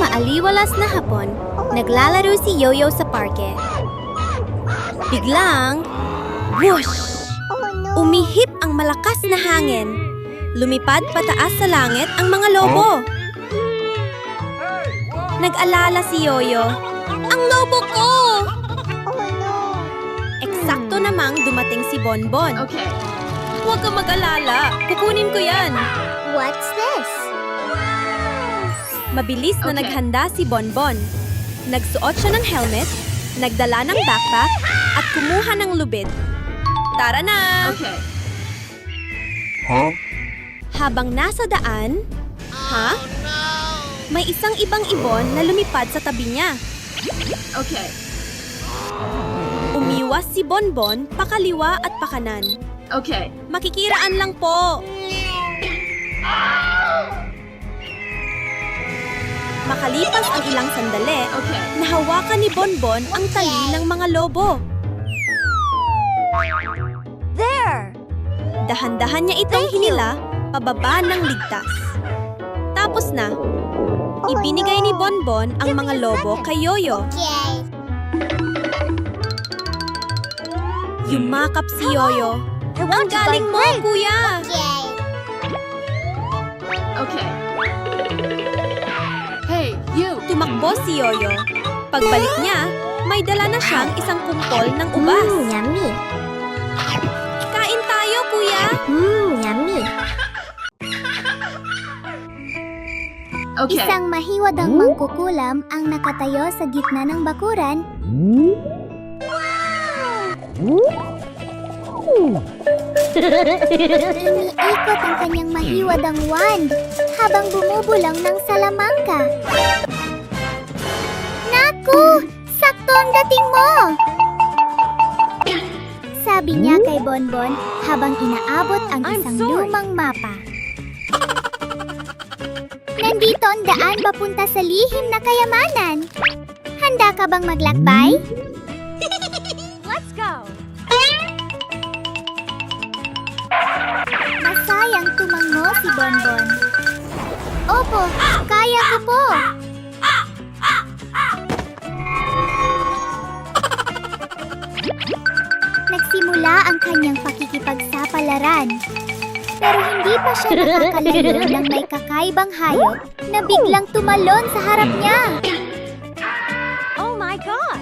maaliwalas na hapon, naglalaro si Yoyo sa parke. Biglang, whoosh! Umihip ang malakas na hangin. Lumipad pataas sa langit ang mga lobo. Nag-alala si Yoyo, "Ang lobo ko!" Eksakto namang dumating si Bonbon. Okay. "Huwag kang mag-alala, kukunin ko yan." What's this? Mabilis na Okay. naghanda si Bonbon. Nagsuot siya ng helmet, nagdala ng backpack, at kumuha ng lubid. Tara na! Okay. Habang nasa daan, may isang ibang ibon na lumipad sa tabi niya. Okay. Umiwas si Bonbon pakaliwa at pakanan. Okay. Makikiraan lang po. Makalipas ang ilang sandali, Okay. nahawakan ni Bonbon ang tali ng mga lobo. There! Dahan-dahan niya itong hinila pababa ng ligtas. Tapos na, ibinigay ni Bonbon ang mga lobo kay Yoyo. Okay. Yumakap si Yoyo. Ang galing mo, kuya! Okay. Okay. Hey, you! Tumakbo si Yoyo. Pagbalik niya, may dala na siyang isang kumpol ng ubas. Yummy. Kain tayo, kuya! Yummy. Okay. Isang mahiwadang mangkukulam ang nakatayo sa gitna ng bakuran. Iniikot ang kanyang mahiwadang wand habang bumubulang ng salamangka. Naku! Sakto ang dating mo! Sabi niya kay Bonbon habang inaabot ang isang lumang mapa. Nandito ang daan papunta sa lihim na kayamanan. Handa ka bang maglakbay? Let's go! Masayang tumango si Bonbon. Opo, kaya ko po. Nagsimula ang kanyang pakikipagsapalaran. Pero hindi pa siya nakakalayo ng may kakaibang hayop na biglang tumalon sa harap niya. Oh my God!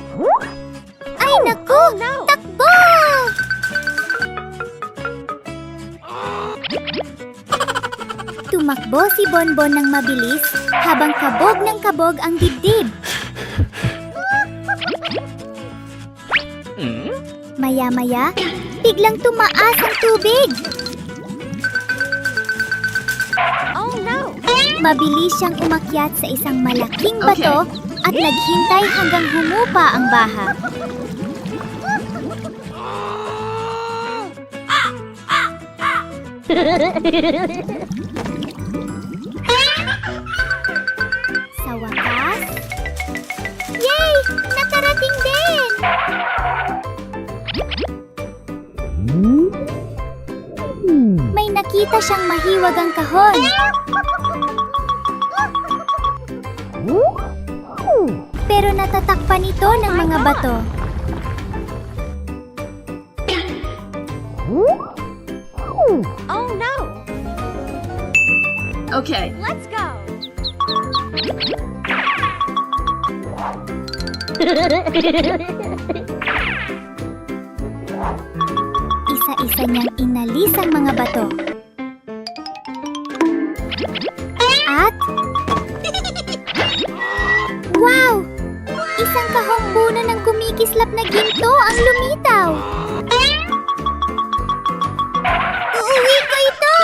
Ay naku! Takbo! Tumakbo si Bonbon ng mabilis habang kabog ng kabog ang dibdib. Maya-maya, biglang tumaas ang tubig. Oh no! Mabilis siyang umakyat sa isang malaking bato at naghintay hanggang humupa ang baha. Sa wakas, yay! Nakarating din! May nakita siyang mahiwagang kahon. Pero natatakpan ito ng mga bato. Oh no! Okay. Let's go! Isa-isa niyang inalis ang mga bato. At... Wow! Isang kahong puno ng kumikislap na ginto ang lumitaw. Uuwi ko ito!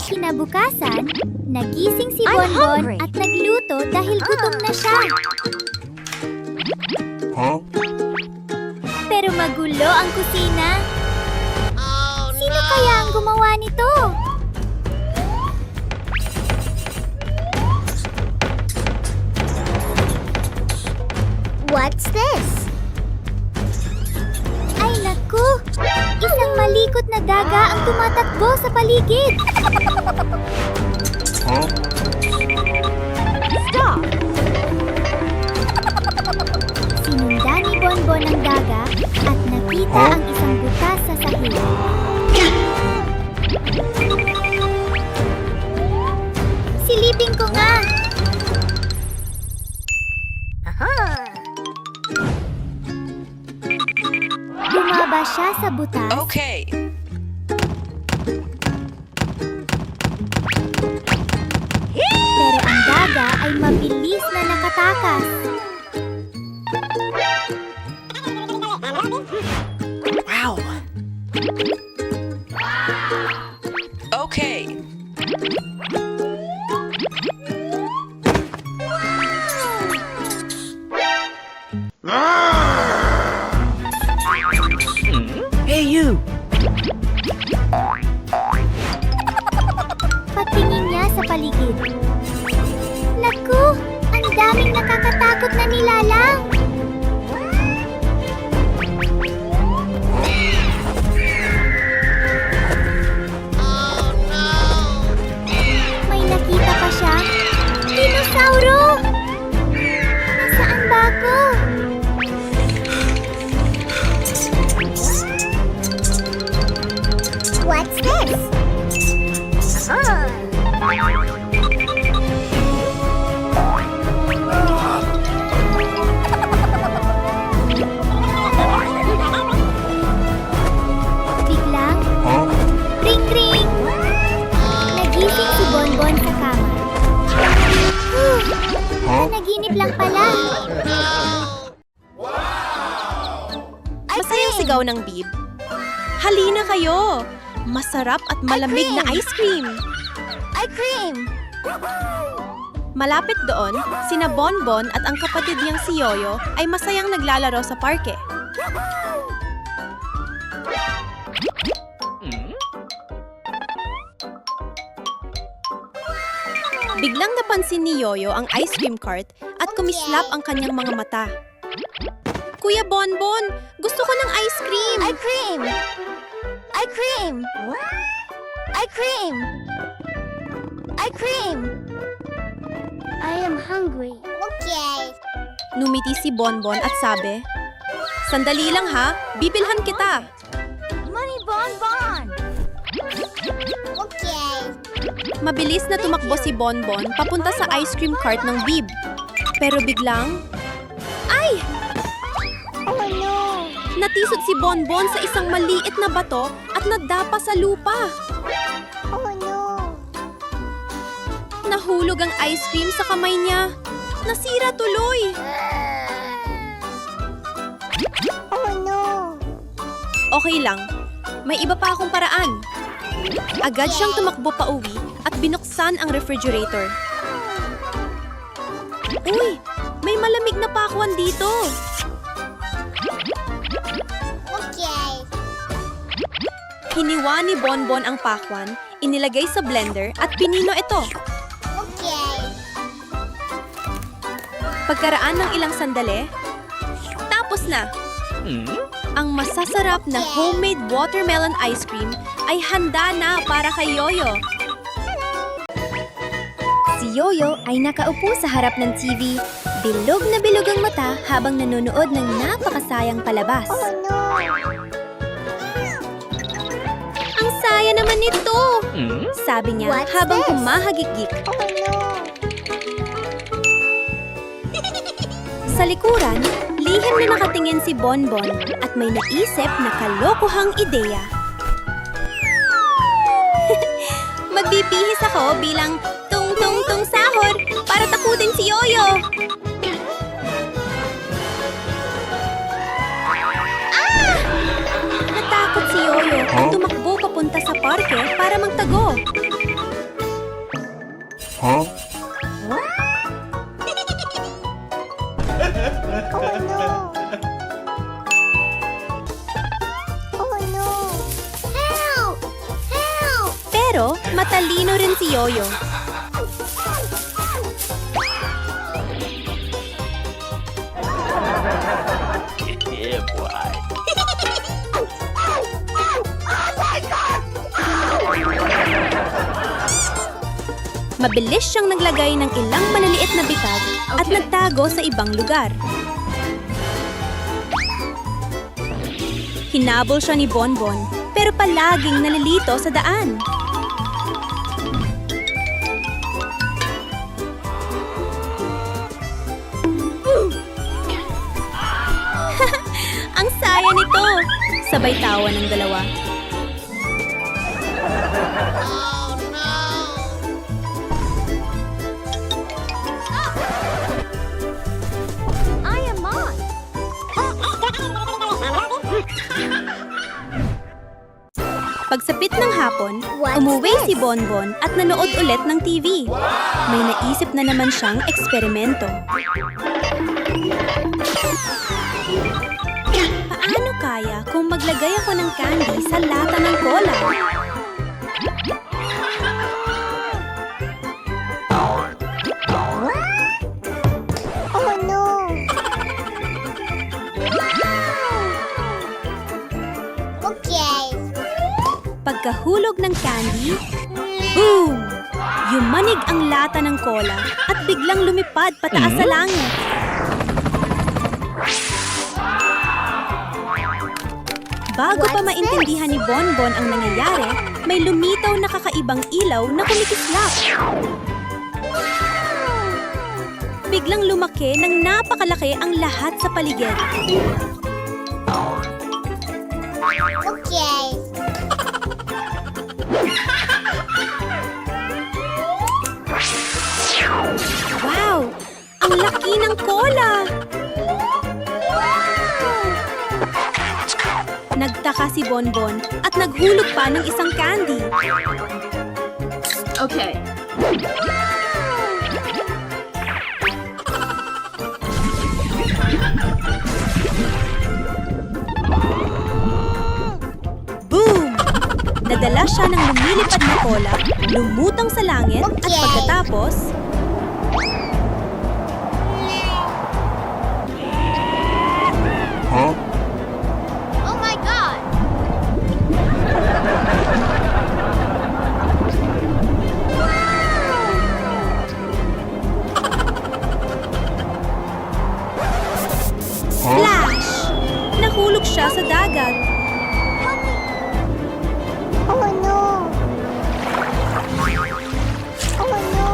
Kinabukasan, nagising si I'm Bonbon hungry. at nagluto dahil gutom na siya. Pero magulo ang kusina. Sino kaya ang gumawa nito? What's this? Ay naku! Isang malikot na daga ang tumatakbo sa paligid. Okay. Pero ang daga ay mabilis na nakatakas. Wow. Okay. Hey, you. Pagtingin niya sa paligid. Naku! Ang daming nakakatakot na nilalang! May nakita pa siya. Dinosauro! Nasaan ba ako? What's this? Biglang, ring ring! Nagising si Bonbon sa kama. Nanaginip lang pala. Masayang sigaw ng Bib. Halina kayo! Masarap at malamig na ice cream! Cream! Malapit doon, sina Bonbon at ang kapatid niyang si Yoyo ay masayang naglalaro sa parke. Biglang napansin ni Yoyo ang ice cream cart at kumislap ang kanyang mga mata. Kuya Bonbon, gusto ko ng ice cream! Cream! Cream! Cream! Cream! I am hungry. Okay. Numiti si Bonbon at sabi, "Sandali lang ha, bibilhan kita." Money Bonbon! Okay. Mabilis na tumakbo si Bonbon papunta sa ice cream cart ng Bib. Pero biglang, ay! Oh no! Natisod si Bonbon sa isang maliit na bato at nadapa sa lupa. Oh no! Nahulog ang ice cream sa kamay niya. Nasira tuloy. Oh no! Okay lang, may iba pa akong paraan. Agad siyang tumakbo pa uwi at binuksan ang refrigerator. Uy, may malamig na pakwan dito. Okay. Hiniwa ni Bonbon ang pakwan, inilagay sa blender at pinino ito. Okay. Pagkaraan ng ilang sandali, tapos na! Ang masasarap na homemade watermelon ice cream ay handa na para kay Yoyo. Si Yoyo ay nakaupo sa harap ng TV. Bilog na bilog ang mata habang nanonood ng napakasayang palabas. Oh no! Ang saya naman nito! Sabi niya What's habang this? humahagikik. Oh no! Sa likuran, lihim na nakatingin si Bonbon at may naisip na kalokohang ideya. Magbibihis ako bilang tung-tung-tung sahor para takutin si Yoyo. Natakot si Yoyo at tumakbo papunta sa parke para magtago. Oh no! Oh no! Help! Help! Pero matalino rin si Yoyo. Mabilis siyang naglagay ng ilang maliliit na bitag at Okay. nagtago sa ibang lugar. Hinabol siya ni Bonbon, pero palaging nalilito sa daan. Ang saya nito! Sabay tawa ng dalawa. I am on. Pagsapit ng hapon, What's umuwi this? si Bonbon at nanood ulit ng TV. May naisip na naman siyang eksperimento. Paano kaya kung maglagay ako ng candy sa lata ng cola? Oh no! Okay. Pagkahulog ng candy, boom! Yumanig ang lata ng cola at biglang lumipad pataas sa langit. Bago pa What's maintindihan ni Bonbon ang nangyayari, may lumitaw na kakaibang ilaw na kumikislap. Biglang lumaki ng napakalaki ang lahat sa paligid. Okay. Wow! Ang laki ng cola! Nagtaka si Bonbon at naghulog pa ng isang candy. Okay. Boom! Nadala siya ng lumilipad na cola, lumutang sa langit at Okay. pagkatapos, Oh my God! splash! Nahulog siya sa dagat. Oh no! Oh no!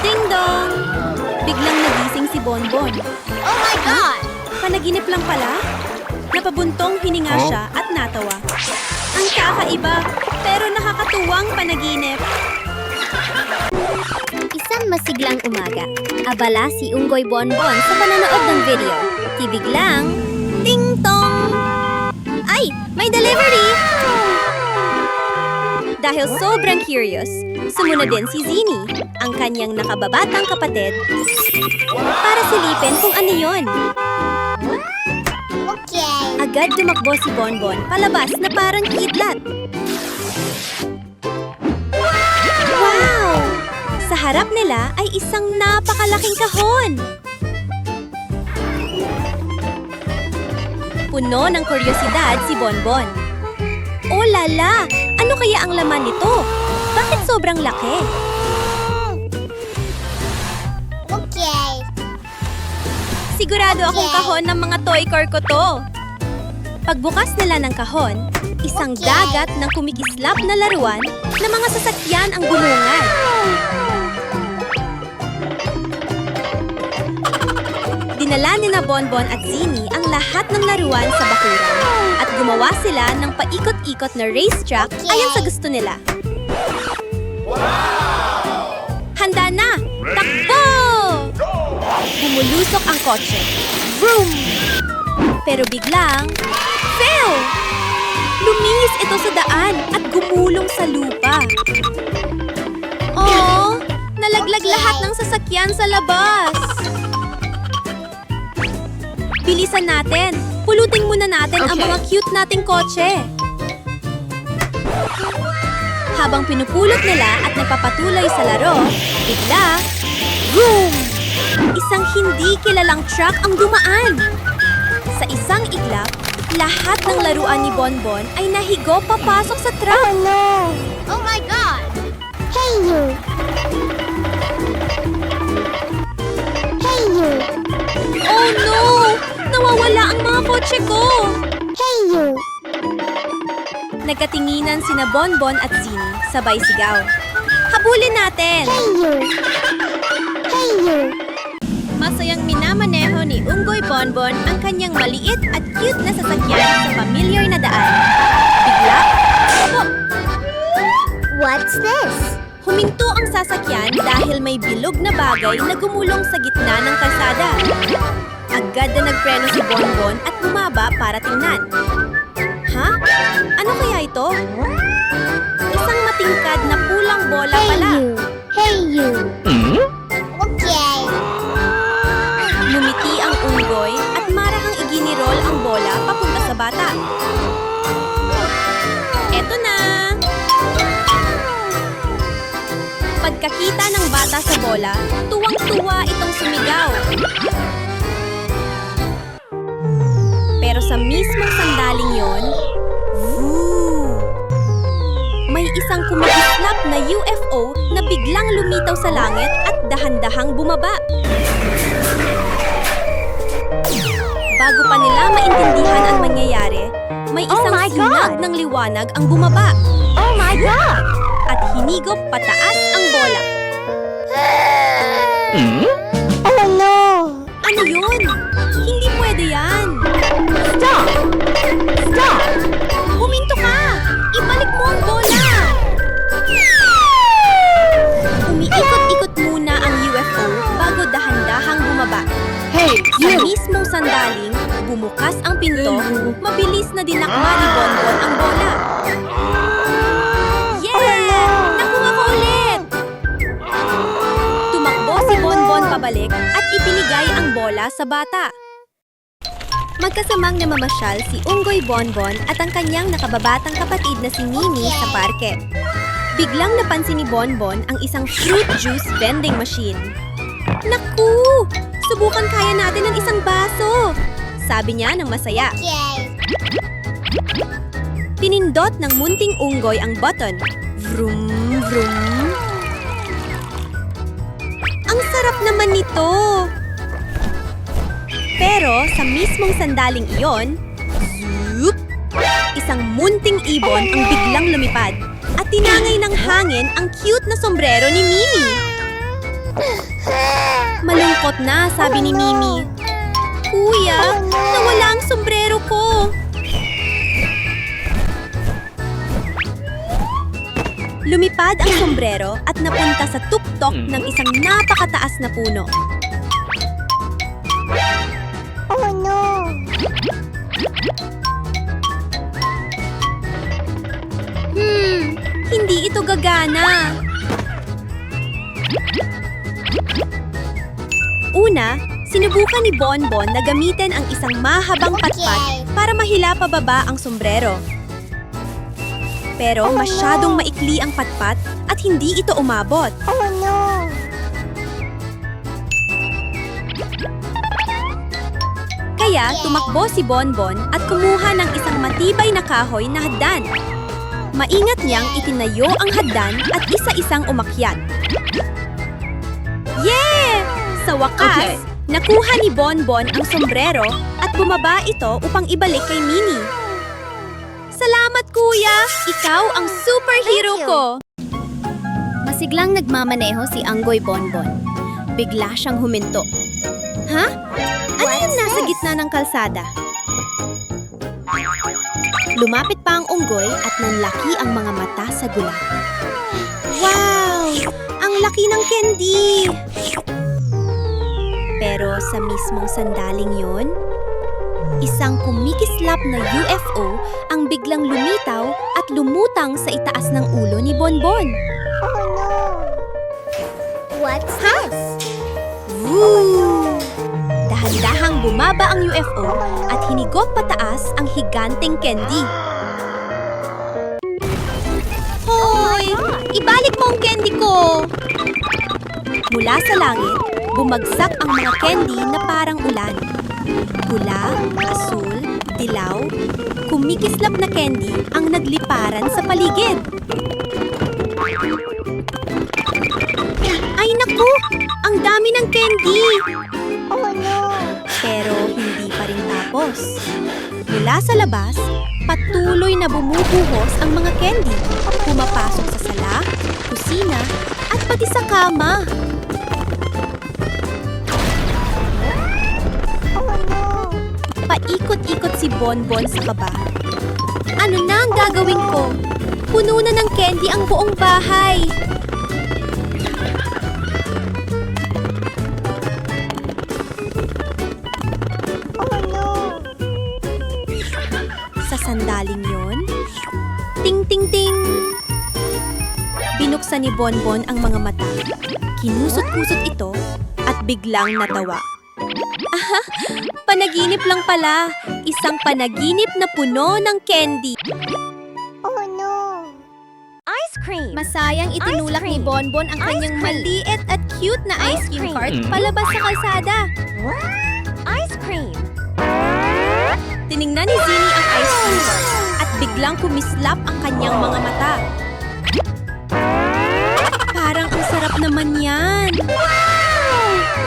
Ding dong! Biglang nagising si Bonbon. Oh my God! Panaginip lang pala? Napabuntong hininga siya at natawa. Ang kakaiba, pero nakakatuwang panaginip. Isang masiglang umaga, abala si Unggoy Bonbon sa pananood ng video. Biglang, ting tong! Ay! May delivery! Dahil sobrang curious, sumunod din si Zini, ang kanyang nakababatang kapatid, para silipin kung ano yon. Okay. Agad tumakbo si Bonbon palabas na parang kidlat. Wow! Sa harap nila ay isang napakalaking kahon. Puno ng kuryosidad si Bonbon. Oh lala! Ano kaya ang laman nito? Bakit sobrang laki? Okay. Sigurado akong kahon ng mga toy car ko to. Pagbukas nila ng kahon, isang Okay. dagat ng kumikislap na laruan na mga sasakyan ang bumungad. Dinala ni na Bonbon at Zini ang lahat ng laruan sa bakuran at gumawa sila ng paikot-ikot na racetrack Okay. ayon sa gusto nila. Handa na! Takbo! Bumulusok ang kotse. Vroom! Pero biglang, fail! Lumihis ito sa daan at gumulong sa lupa. Oh, nalaglag lahat ng sasakyan sa labas. Bilisan natin. Pulutin muna natin ang Okay. mga cute nating kotse. Habang pinupulot nila at nagpapatuloy sa laro, bigla, boom! Isang hindi kilalang truck ang dumaan. Sa isang iglap, lahat ng laruan ni Bonbon ay nahigo papasok sa truck. Oh my God! Hey you! Hey you! Oh no! Nawawala ang mga kotse ko! Hey you! Nagkatinginan sina Bonbon at Zini, sabay sigaw. Habulin natin! Hey you! Hey you! Mas Masayang minamaneho ni Unggoy Bonbon ang kanyang maliit at cute na sasakyan sa familiar na daan. Bigla, What's this? huminto ang sasakyan dahil may bilog na bagay na gumulong sa gitna ng kalsada. Agad na nagpreno si Bonbon at bumaba para tingnan. Ha? Ano kaya ito? Isang matingkad na pulang bola pala. Hey you! Okay. Lumiti ang unggoy at marahang iginirol ang bola papunta sa bata. Eto na! Pagkakita ng bata sa bola, tuwang-tuwa itong sumigaw. Pero sa mismong sandaling yon, may isang kumikislap na UFO na biglang lumitaw sa langit at dahan-dahang bumaba. Bago pa nila maintindihan ang mangyayari, may isang my sinag God! ng liwanag ang bumaba Oh my God! at hinigop pataas ang bola. Oh no! Ano yun? Hindi pwede yan! Stop! Stop! Huminto ka! Ibalik mo ang bola! Umiikot-ikot muna ang UFO bago dahan-dahang bumaba. Hey, Sa you! mismong sandaling, bumukas ang pinto, mabilis na dinakma ni Bonbon ang bola. Yeah! Nakuha ko ulit! Tumakbo si Bonbon pabalik at ipinigay ang bola sa bata. Magkasamang namamasyal si Unggoy Bonbon at ang kanyang nakababatang kapatid na si Mimi sa parke. Biglang napansin ni Bonbon ang isang fruit juice vending machine. Naku! Subukan kaya natin ng isang baso! Sabi niya ng masaya. Okay. Pinindot ng munting unggoy ang button. Vroom, vroom. Ang sarap naman nito! Pero sa mismong sandaling iyon, zoop! Isang munting ibon ang biglang lumipad at tinangay ng hangin ang cute na sombrero ni Mimi. Malungkot na, sabi ni Mimi. Kuya, nawala ang sombrero ko. Lumipad ang sombrero at napunta sa tuktok ng isang napakataas na puno. Oh no! Hindi ito gagana. Una, sinubukan ni Bonbon na gamitin ang isang mahabang patpat para mahila pababa ang sombrero. Pero masyadong maikli ang patpat at hindi ito umabot. Oh no! Kaya tumakbo si Bonbon at kumuha ng isang matibay na kahoy na hagdan. Maingat niyang itinayo ang hagdan at isa-isang umakyat. Yeah! Sa wakas, Okay. nakuha ni Bonbon ang sombrero at bumaba ito upang ibalik kay Minnie. Salamat, Kuya! Ikaw ang superhero Thank you. ko! Masiglang nagmamaneho si Unggoy Bonbon. Bigla siyang huminto. Ha? Ano yung nasa gitna ng kalsada? Lumapit pa ang unggoy at nanlaki ang mga mata sa gulat. Wow! Ang laki ng candy! Pero sa mismong sandaling yon, isang kumikislap na UFO ang biglang lumitaw at lumutang sa itaas ng ulo ni Bonbon. Oh no! What's this? Woo! Dahan-dahang bumaba ang UFO at hinigop pataas ang higanteng candy. Hoy! Ibalik mo ang candy ko! Mula sa langit, bumagsak ang mga candy na parang ulan. Pula, asul, dilaw, kumikislap na candy ang nagliparan sa paligid. Ay naku! Ang dami ng candy! Oh no! Pero hindi pa rin tapos. Mula sa labas, patuloy na bumubuhos ang mga candy. Pumapasok sa sala, kusina, at pati sa kama. Paikot-ikot si Bonbon sa kaba. Ano na ang gagawin ko? Puno na ng candy ang buong bahay. Sa sandaling yon, ting-ting-ting! Binuksan ni Bonbon ang mga mata. Kinusot-kusot ito at biglang natawa. Aha! Panaginip lang pala. Isang panaginip na puno ng candy. Masayang itinulak ni Bonbon ang kanyang maliit at cute na ice cream cart palabas sa kalsada. Tiningnan ni Zinnie ang ice cream cart at biglang kumislap ang kanyang mga mata. Parang ang sarap naman yan.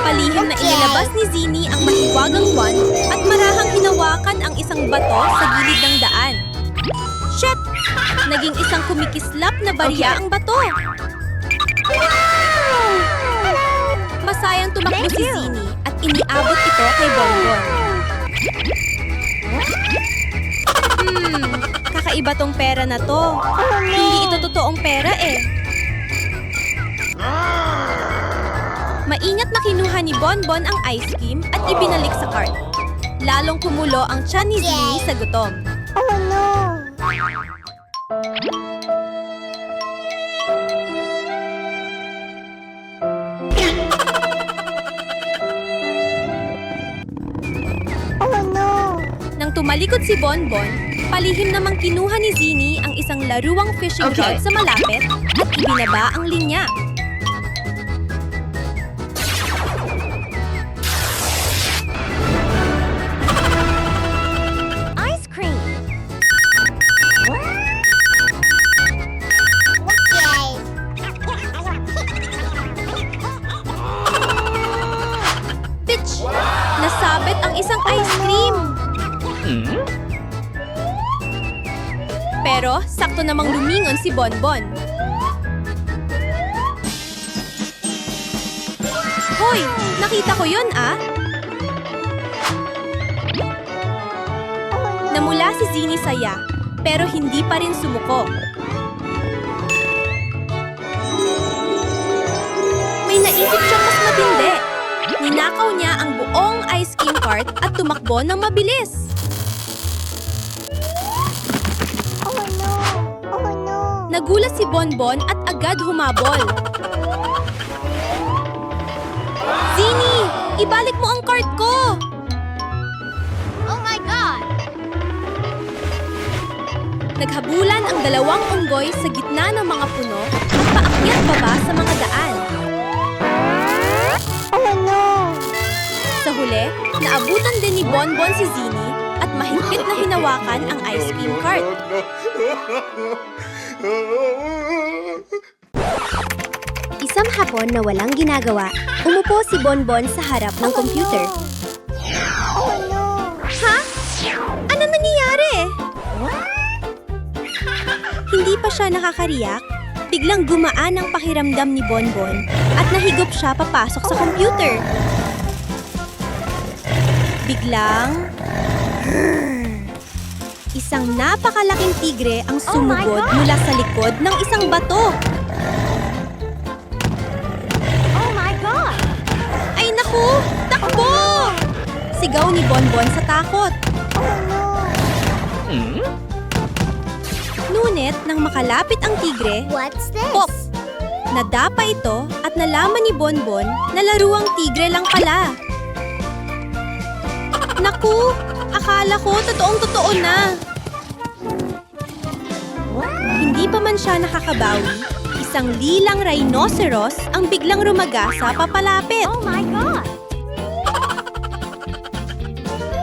Palihim na inilabas ni Zinnie ang mahiwagang wand at marahang hinawakan ang isang bato sa gilid ng daan. Shit! Naging isang kumikislap na barya ang bato. Masayang tumakbo si Zinnie at iniabot ito kay Bonbon. Kakaiba tong pera na to. Hindi ito totoong pera eh. Maingat na kinuha ni Bonbon ang ice cream at ibinalik sa cart. Lalong kumulo ang tiyan ni Zinnie sa gutom. Nang tumalikod si Bonbon, palihim namang kinuha ni Zinnie ang isang laruang fishing rod sa malapit at ibinaba ang linya. Bitch! Nasabit ang isang ice cream! Pero sakto namang lumingon si Bonbon. Hoy! Nakita ko yun ah! Namula si Zinnie saya, pero hindi pa rin sumuko. May naisip siyang mas matindi. Ninakaw niya ang buong ice cream cart at tumakbo ng mabilis. Nagulat si Bonbon at agad humabol. Zinnie! Ibalik mo ang cart ko! Oh my God! Naghabulan ang dalawang unggoy sa gitna ng mga puno at paakyat baba sa mga daan. Sa huli, naabutan din ni Bonbon si Zinnie at mahigpit na hinawakan ang ice cream cart. Isang hapon na walang ginagawa, umupo si Bonbon sa harap ng computer. Ha? Ano nangyayari? Hindi pa siya nakakariyak, biglang gumaan ang pakiramdam ni Bonbon at nahigop siya papasok sa computer. Biglang, isang napakalaking tigre ang sumugod mula sa likod ng isang bato. Oh my God! Ay naku! Takbo! Sigaw ni Bonbon sa takot. Ngunit nang makalapit ang tigre, What's this? pop! Nadapa ito at nalaman ni Bonbon na laruang tigre lang pala. Naku! Akala ko totoong-totoo na. Hindi pa man siya nakakabawi, isang lilang rhinoceros ang biglang rumagasa papalapit. Oh my God!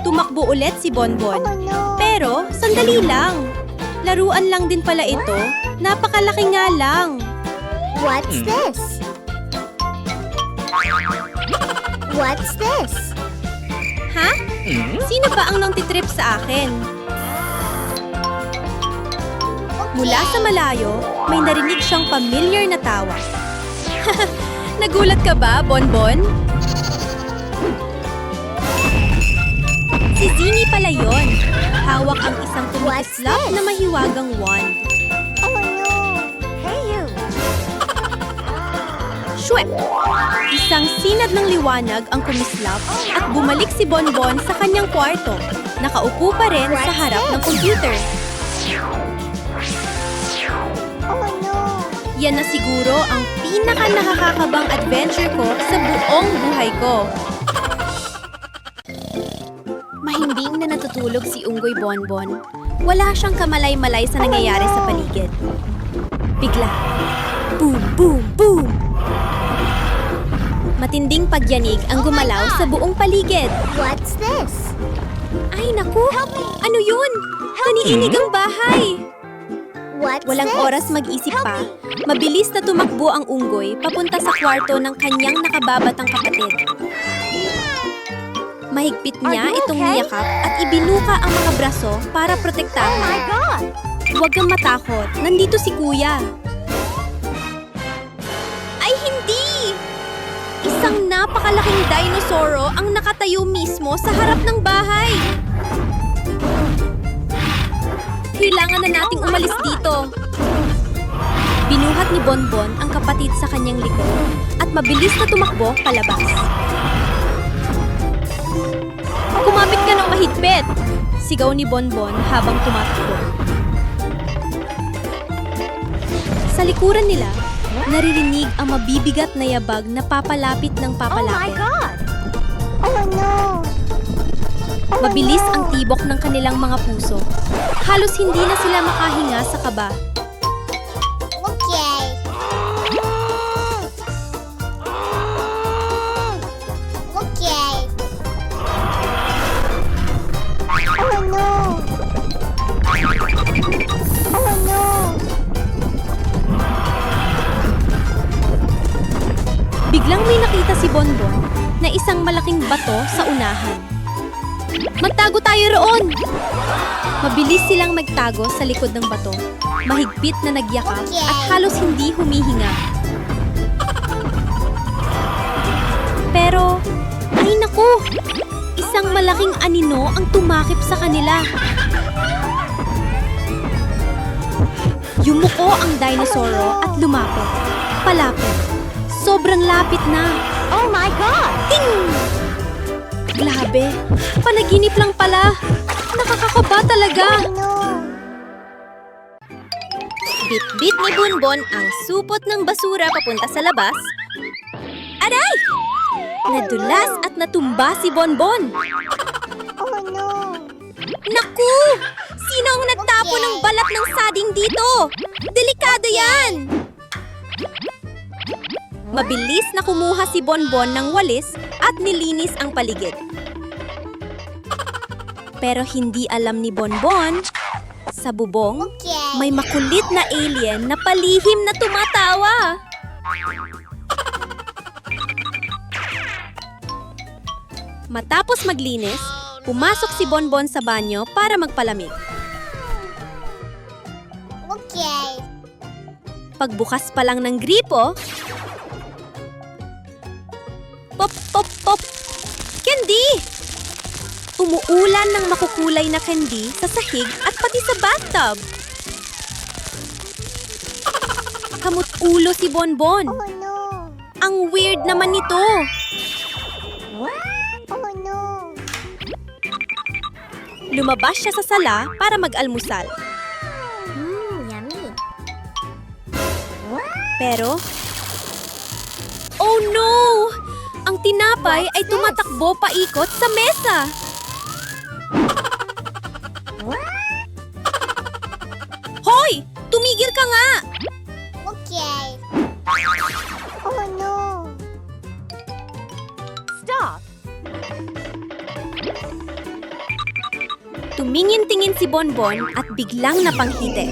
Tumakbo ulit si Bonbon. Oh no! Pero, sandali lang. Laruan lang din pala ito. Napakalaki nga lang. What's this? What's this? Ha? Sino ba ang nangtitrip sa akin? Mula sa malayo, may narinig siyang familiar na tawa. Nagulat ka ba, Bonbon? Si Zingy pala yon. Hawak ang isang tumikislap na mahiwagang wand. Oh no! Hey you! Shwek! Isang sinad ng liwanag ang kumislap at bumalik si Bonbon sa kanyang kwarto. Nakaupo pa rin sa harap ng computer. Oh no! Yan na siguro ang pinaka-nakakakabang adventure ko sa buong buhay ko. Mahimbing na natutulog si Unggoy Bonbon. Wala siyang kamalay-malay sa nangyayari sa paligid. Bigla, boom, boom, boom! Matinding pagyanig ang gumalaw sa buong paligid. What's this? Ay, naku! Ano yun? Naniinig ang bahay! What's Walang this? oras mag-isip pa. Mabilis na tumakbo ang unggoy papunta sa kwarto ng kanyang nakababatang kapatid. Mahigpit niya Are you itong okay? niyakap at ibinuka ang mga braso para protektahan. Oh my God! Huwag kang matakot. Nandito si Kuya. Ay, hindi! Isang napakalaking dinosauro ang nakatayo mismo sa harap ng bahay. Kailangan na nating umalis dito. Binuhat ni Bonbon ang kapatid sa kanyang likod at mabilis na tumakbo palabas. Kumapit ka ng mahigpit! Sigaw ni Bonbon habang tumatakbo. Sa likuran nila, naririnig ang mabibigat na yabag na papalapit ng papalapit. God! Oh no! Mabilis ang tibok ng kanilang mga puso. Halos hindi na sila makahinga sa kaba. Okay. Okay. Oh no! Oh no! Biglang may nakita si Bonbon na isang malaking bato sa unahan. Magtago tayo roon! Mabilis silang magtago sa likod ng bato. Mahigpit na nagyakap at halos hindi humihinga. Pero, ay naku! Isang malaking anino ang tumakip sa kanila. Yumuko ang dinosauro at lumapit. Palapit. Sobrang lapit na. Oh my God! Ting! Grabe, panaginip lang pala. Nakakakaba talaga. Oh no! Bit-bit ni Bonbon ang supot ng basura papunta sa labas. Aray! Nadulas at natumba si Bonbon. Oh no! Naku! Sino ang nagtapo ng balat ng sading dito? Delikado yan! Mabilis na kumuha si Bonbon ng walis at nilinis ang paligid. Pero hindi alam ni Bonbon, sa bubong, Okay. may makulit na alien na palihim na tumatawa. Matapos maglinis, pumasok si Bonbon sa banyo para magpalamig. Okay. Pagbukas pa lang ng gripo, pop, pop, pop! Candy! Umuulan ng makukulay na candy sa sahig at pati sa bathtub. Kamut-ulo si Bonbon. Oh no! Ang weird naman nito. Oh no! Lumabas siya sa sala para mag-almusal. Yummy. Pero, oh no! Ang tinapay ay tumatakbo paikot sa mesa. Hoy! Tumigil ka nga! Okay. Oh no! Stop. Tumingin-tingin si Bonbon at biglang napanghiti.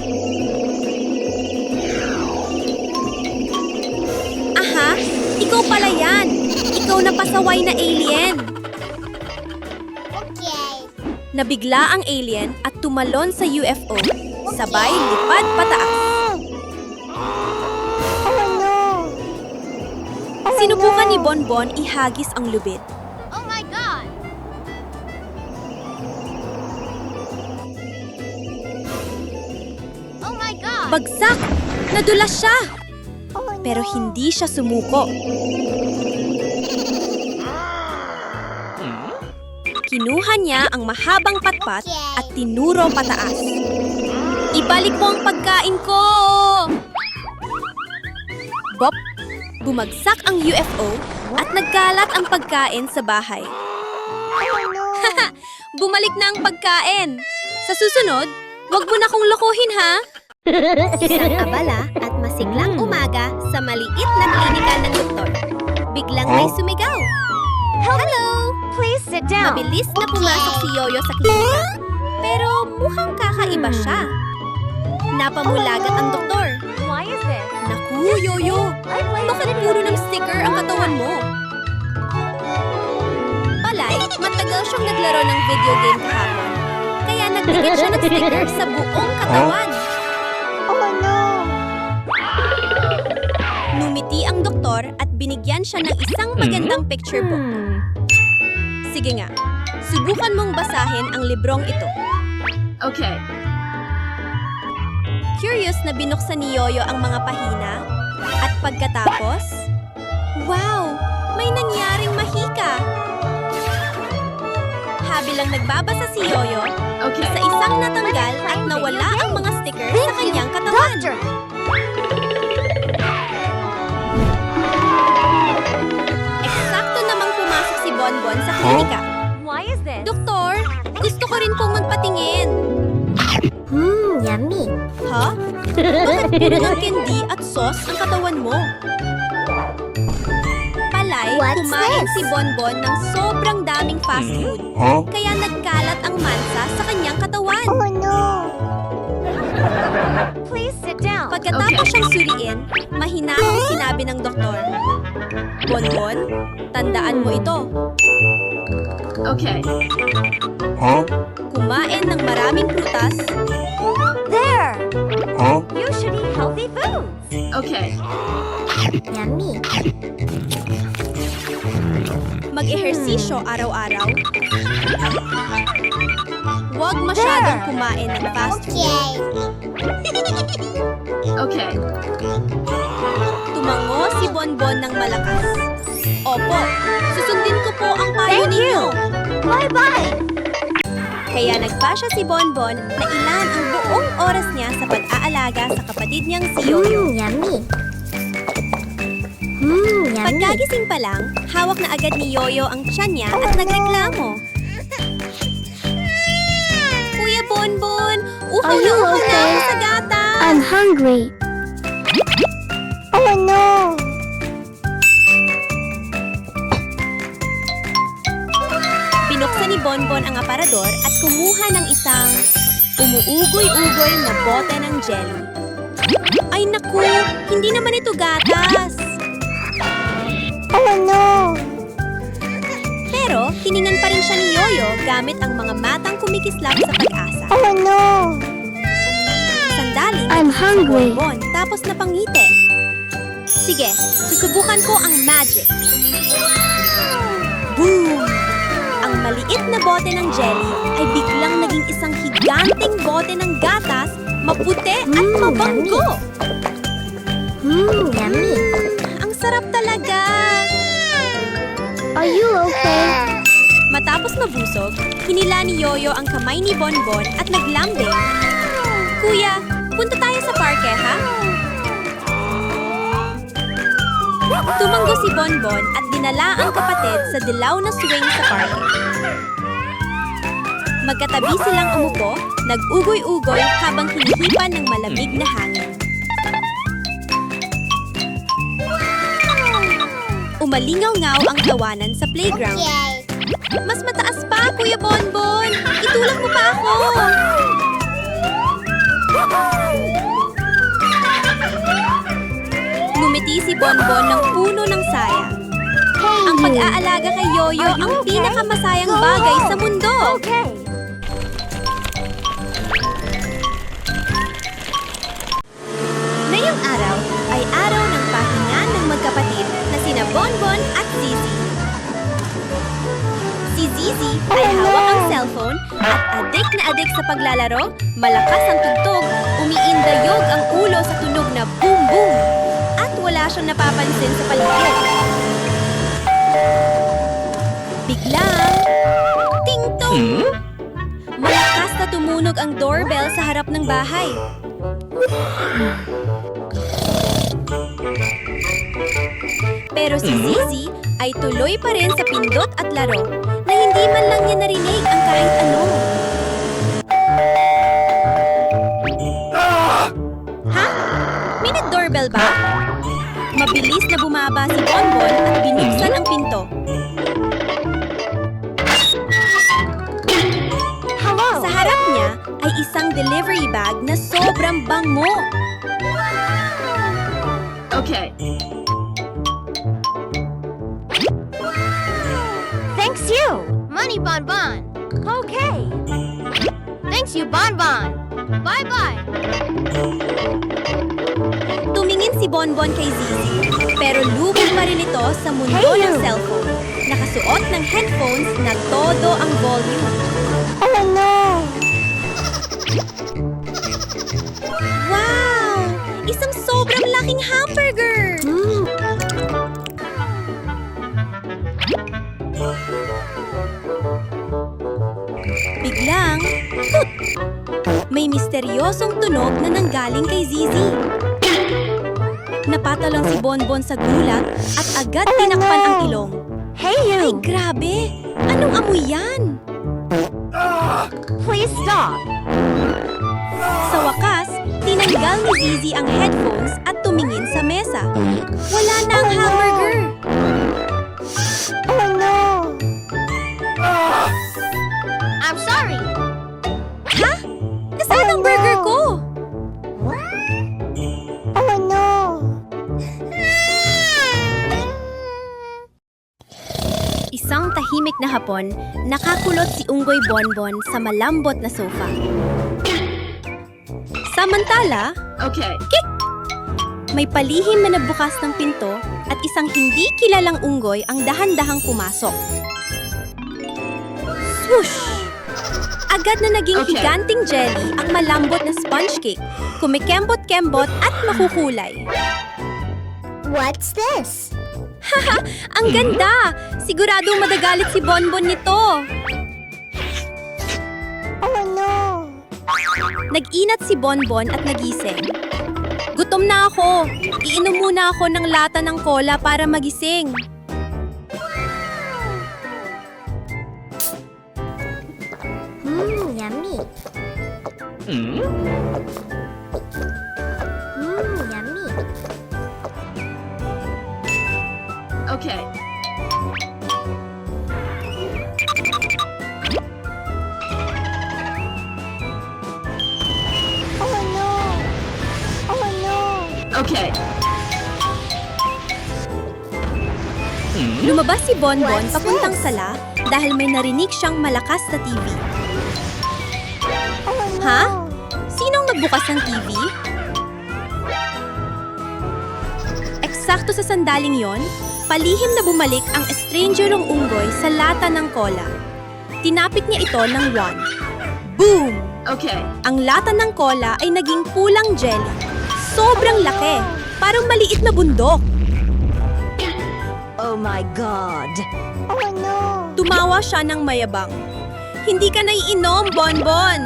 Aha! Ikaw pala yan! Ikaw na pasaway na alien! Okay. Nabigla ang alien at tumalon sa UFO. Sabay lipad pataas. Oh no! Sinubukan ni Bonbon ihagis ang lubid. Oh my God! Bagsak! Nadulas siya! Pero hindi siya sumuko. Kinuha niya ang mahabang patpat at tinuro pataas. Ibalik mo ang pagkain ko! Bop! Bumagsak ang UFO at nagkalat ang pagkain sa bahay. Bumalik na ang pagkain! Sa susunod, wag mo na kong lokohin, ha? Isang abala at masiglang umaga sa maliit na klinika ng doktor. Biglang may sumigaw. Hello! Please sit down. Mabilis na pumasok si Yoyo sa klinika. Pero mukhang kakaiba siya. Napamulagat ang doktor. Why is this? Naku, Yoyo! Bakit puro ng sticker ang katawan mo? Palay, matagal siyang naglaro ng video game kahapon. Kaya nagdikit siya ng sticker sa buong katawan. Oh no! Numiti ang doktor at binigyan siya ng isang magandang picture book. Sige nga, subukan mong basahin ang librong ito. Okay. Curious na binuksan ni Yoyo ang mga pahina at pagkatapos, wow! May nangyaring mahika! Habilang nagbabasa si Yoyo, Okay. sa isang natanggal at nawala ang mga sticker sa kanyang katawan. Eksakto namang pumasok si Bonbon sa klinika. Why is this? Doktor, gusto ko rin pong magpatingin. Yummy. Ha? Bakit puro ng candy at sauce ang katawan mo? Palay, What's kumain this? si Bonbon ng sobrang daming fast food. Huh? Kaya nagkalat ang mansa sa kanyang katawan. Oh no! Please sit down. Pagkatapos siyang suriin, mahinahong sinabi ng doktor, Bonbon, tandaan mo ito. Okay. Huh? Kumain ng maraming prutas, There! Huh? You should eat healthy foods. Okay. Yummy. mag-ehersisyo araw-araw. Huwag masyadong kumain ng fast food. Okay. Tumango si Bonbon ng malakas. Opo, susundin ko po ang payo Thank you. ninyo. Bye-bye! Kaya nagpasya si Bonbon na ilan ang buong oras niya sa pag-aalaga sa kapatid niyang si Yoyo. Yummy. Yummy. Pagkagising pa lang, hawak na agad ni Yoyo ang tiyan niya at nagreklamo. Kuya Bonbon, uhaw Are na you uhaw na okay? ako sa gatas. I'm hungry. Oh no! Binuksan ni Bonbon ang aparador at kumuha ng isang umuugoy-ugoy na bote ng jelly. Ay naku, hindi naman ito gatas. Oh no! Pero tiningan pa rin siya ni Yoyo gamit ang mga matang kumikislap sa pag-asa. Oh no! Sandaling I'm nag-isip si hungry. Bonbon tapos napangiti. Sige, susubukan ko ang magic. Boom! Ang maliit na bote ng jelly ay biglang naging isang higanting bote ng gatas, maputi at mabanggo. Yummy. Ang sarap talaga! Are you okay? Matapos mabusog, hinila ni Yoyo ang kamay ni Bonbon at naglambing. Kuya, punta tayo sa parke, ha? Tumanggo si Bonbon at dinala ang kapatid sa dilaw na swing sa parke. Magkatabi silang umupo, nag-ugoy-ugoy habang hinihipan ng malamig na hangin. Umalingaw-ngaw ang tawanan sa playground. Mas mataas pa, Kuya Bonbon! Itulak mo pa ako! Ngumiti si Bonbon ng puno ng saya. Ang pag-aalaga kay Yoyo Are you ang okay? pinakamasayang Go! bagay sa mundo. Okay. Ngayong araw ay araw ng pahinga ng magkapatid na sina Bonbon at Zizi. Si Zizi ay hawak ang cellphone at adik na adik sa paglalaro, malakas ang tugtog, umiindayog ang ulo sa tunog na boom boom. At wala siyang napapansin sa paligid. Biglang, ting-tong! Malakas na tumunog ang doorbell sa harap ng bahay. Pero si Zizi ay tuloy pa rin sa pindot at laro na hindi man lang niya narinig ang kahit ano. Ha? May nag-doorbell ba? Mabilis na bumaba si Bonbon at binuksan ang pinto. Sa harap niya ay isang delivery bag na sobrang bango. Okay. Thanks you, Money Bonbon. Okay. Thanks you, Bonbon. Bye-bye. Tumingin si Bonbon kay Zizi, pero lubog pa rin ito sa mundo ng cellphone. Nakasuot ng headphones na todo ang volume. Oh no! Wow! Isang sobrang laking hamburger! Biglang, tut! May misteryosong tunog na nanggaling kay Zizi. Napatalon si Bonbon sa gulat at agad tinakpan ang ilong. Hey you! Ay, grabe! Anong amoy yan? Please stop! Sa wakas, tinanggal ni Zizi ang headphones at tumingin sa mesa. Wala na ang hamburger! Oh no! I'm sorry! Ha? Nasaan ang burger ko? Oh no! Isang tahimik na hapon, nakakulot si Unggoy Bonbon sa malambot na sofa. Samantala, Okay. may palihim na nagbukas ng pinto at isang hindi kilalang unggoy ang dahan-dahang pumasok. Swoosh! Agad na naging Okay. higanting jelly ang malambot na sponge cake, kumikembot-kembot at makukulay. What's this? Ang ganda! Siguradong madagalit si Bonbon nito. Oh no! Nag-inat si Bonbon at nagising. Gutom na ako. Iinom muna ako ng lata ng cola para magising. Yummy. Yummy. Okay. Oh no! Oh no! Okay. Lumabas si Bonbon What's papuntang this? sala dahil may narinig siyang malakas na TV. Oh no! Ha? Sinong nagbukas ng TV? Eksakto sa sandaling yon, palihim na bumalik ang estrangerong unggoy sa lata ng cola. Tinapik niya ito ng wand. Boom! Okay. Ang lata ng cola ay naging pulang jelly. Sobrang laki, parang maliit na bundok. Oh my God! Oh no! Tumawa siya ng mayabang. Hindi ka naiinom, Bonbon!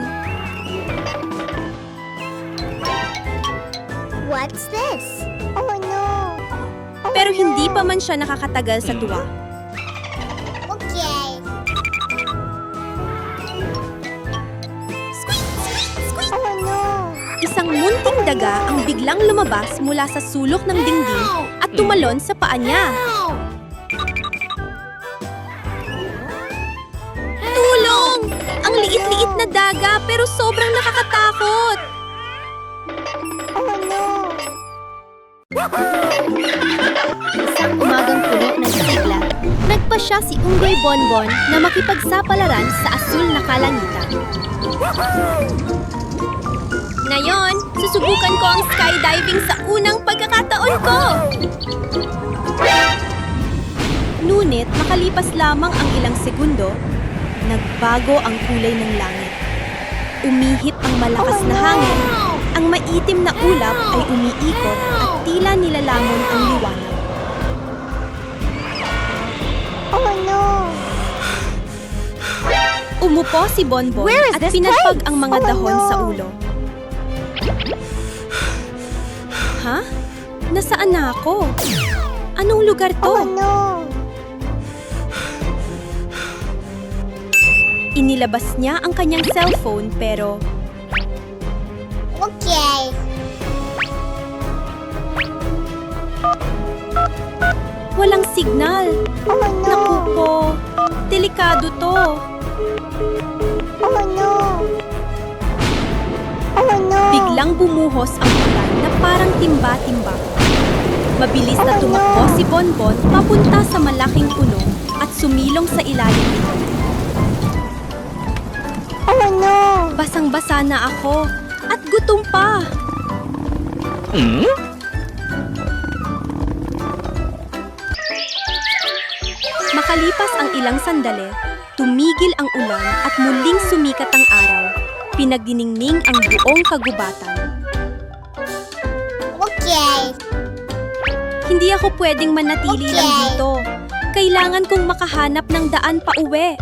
What's this? Oh no! Pero hindi pa man siya nakakatagal sa tuwa. Okay. Oh no! Isang munting daga ang biglang lumabas mula sa sulok ng dingding at tumalon sa paa niya. Tulong! Ang liit-liit na daga pero sobrang nakakatakot. Oh no! Isang umagang puno ng sigla, nagpa siya si Unggoy Bonbon na makipagsapalaran sa asul na kalangitan. Ngayon, susubukan ko ang skydiving sa unang pagkakataon ko! Ngunit makalipas lamang ang ilang segundo, Nagbago ang kulay ng langit. Umihip ang malakas na hangin. Ang maitim na ulap ay umiikot at tila nilalamon ang liwanag. Oh no! Umupo si Bonbon Where is at this pinagpag place? ang mga Oh, dahon no. sa ulo. Ha? Nasaan na ako? Anong lugar to? Oh no! Inilabas niya ang kanyang cellphone pero Okay. walang signal. Oh no! Naku po, delikado to. Oh no! Oh no! Biglang bumuhos ang ulan na parang timba-timba. Mabilis na tumakbo si Bonbon papunta sa malaking puno at sumilong sa ilalim nito. Oh no! Basang-basa na ako at gutom pa. Makalipas ang ilang sandali, tumigil ang ulan at muling sumikat ang araw. Pinagdiningning ang buong kagubatan. Okay. Hindi ako pwedeng manatili lang Okay. dito. Kailangan kong makahanap ng daan pa uwi.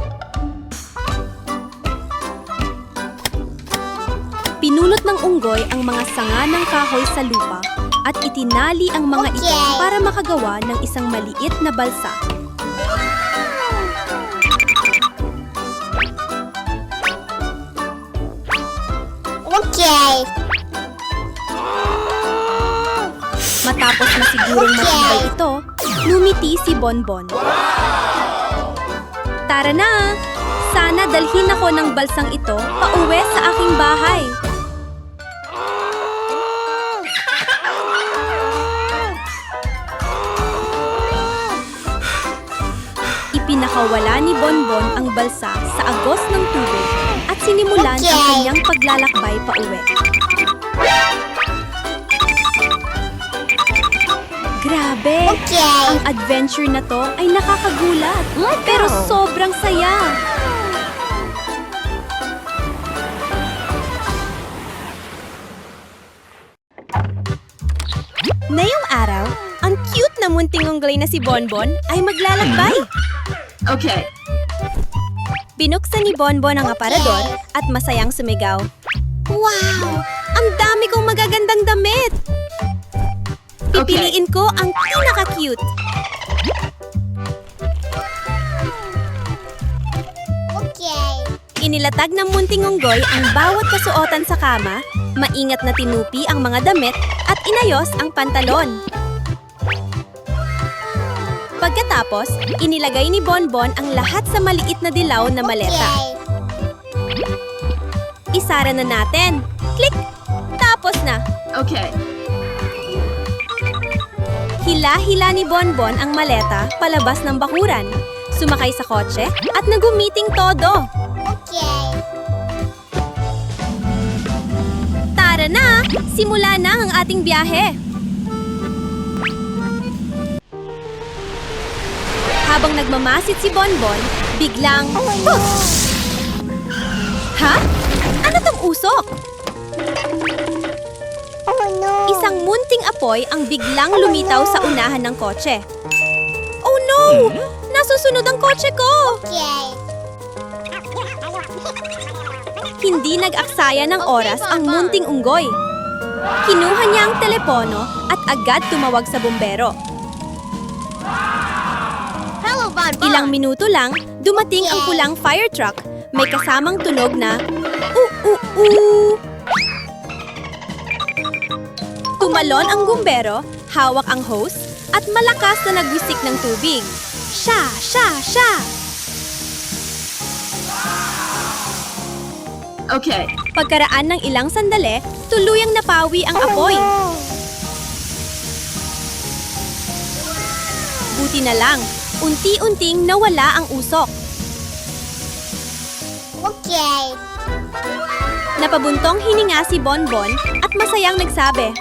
Pinulot ng unggoy ang mga sanga ng kahoy sa lupa at itinali ang mga ito Okay. para makagawa ng isang maliit na balsa. Okay. Matapos na sigurong Okay. matibay ito, lumiti si Bonbon. Tara na! Sana dalhin ako ng balsang ito pauwi sa aking bahay. Ipinakawala ni Bonbon ang balsa sa agos ng tubig at sinimulan ang Okay. kanyang paglalakbay pauwi. Grabe! Okay. Ang adventure na to ay nakakagulat, pero sobrang saya. Ngayong araw, ang cute na munting unggoy na si Bonbon ay maglalakbay. Okay. Binuksan ni Bonbon ang aparador at masayang sumigaw. Wow! Ang dami kong magagandang damit! Pipiliin ko ang pinaka-cute. Okay. Inilatag ng munting unggoy ang bawat kasuotan sa kama, maingat na tinupi ang mga damit at inayos ang pantalon. Pagkatapos, inilagay ni Bonbon ang lahat sa maliit na dilaw na maleta. Okay. Isara na natin. Click! Tapos na. Okay. Hila-hila ni Bonbon ang maleta palabas ng bakuran. Sumakay sa kotse at nagumiting todo. Okay. Tara na! Simula na ang ating biyahe! Habang nagmamasid si Bonbon, biglang... Oh no! Ha? Ano tong usok? Oh no! Isang munting apoy ang biglang lumitaw sa unahan ng kotse. Oh no! Nasusunod ang kotse ko! Okay. Hindi nag-aksaya ng oras ang munting unggoy. Kinuha niya ang telepono at agad tumawag sa bumbero. Hello, Bonbon. Ilang minuto lang, dumating ang pulang fire truck. May kasamang tunog na u-u-u. Tumalon ang bumbero, hawak ang hose, at malakas na nagwisik ng tubig. Sha, sha, sha! Okay. Pagkaraan ng ilang sandali, tuluyang napawi ang apoy. Oh Buti na lang, unti-unting nawala ang usok. no! Okay. Napabuntong hininga si Bonbon at masayang nagsabi,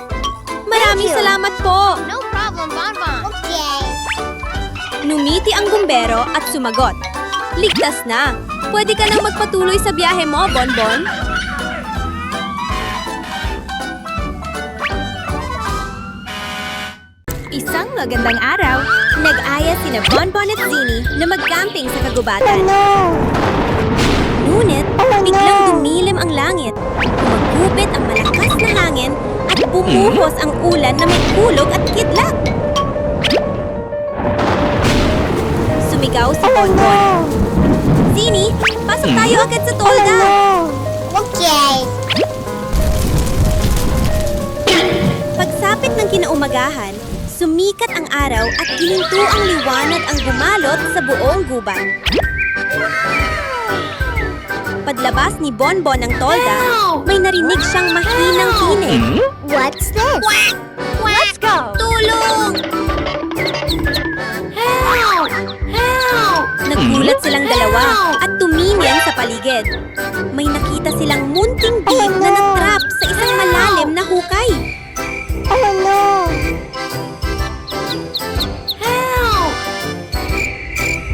"Maraming Thank you. salamat po!" No problem, Bonbon. Okay. Numiti ang bumbero at sumagot, "Ligtas na! Pwede ka nang magpatuloy sa biyahe mo, Bonbon. Isang magandang araw, nag-aya sina Bonbon at Zini na mag-camping sa kagubatan. Ngunit, biglang dumilim ang langit, gumagupit ang malakas na hangin at bumuhos ang ulan na may kulog at kidlat. Sumigaw si Bonbon. Zini, pasok tayo agad sa tolda! Okay. Pagsapit ng kinaumagahan, sumikat ang araw at gininto ang liwanag ang gumalot sa buong gubat. Paglabas ni Bonbon ng tolda, may narinig siyang mahinang tinig. What's this? Let's go! Tulong! Help! Help! Nagulat silang dalawa at tumingin sa paligid. May nakita silang munting big na natrap sa isang malalim na hukay. Oh no! Help!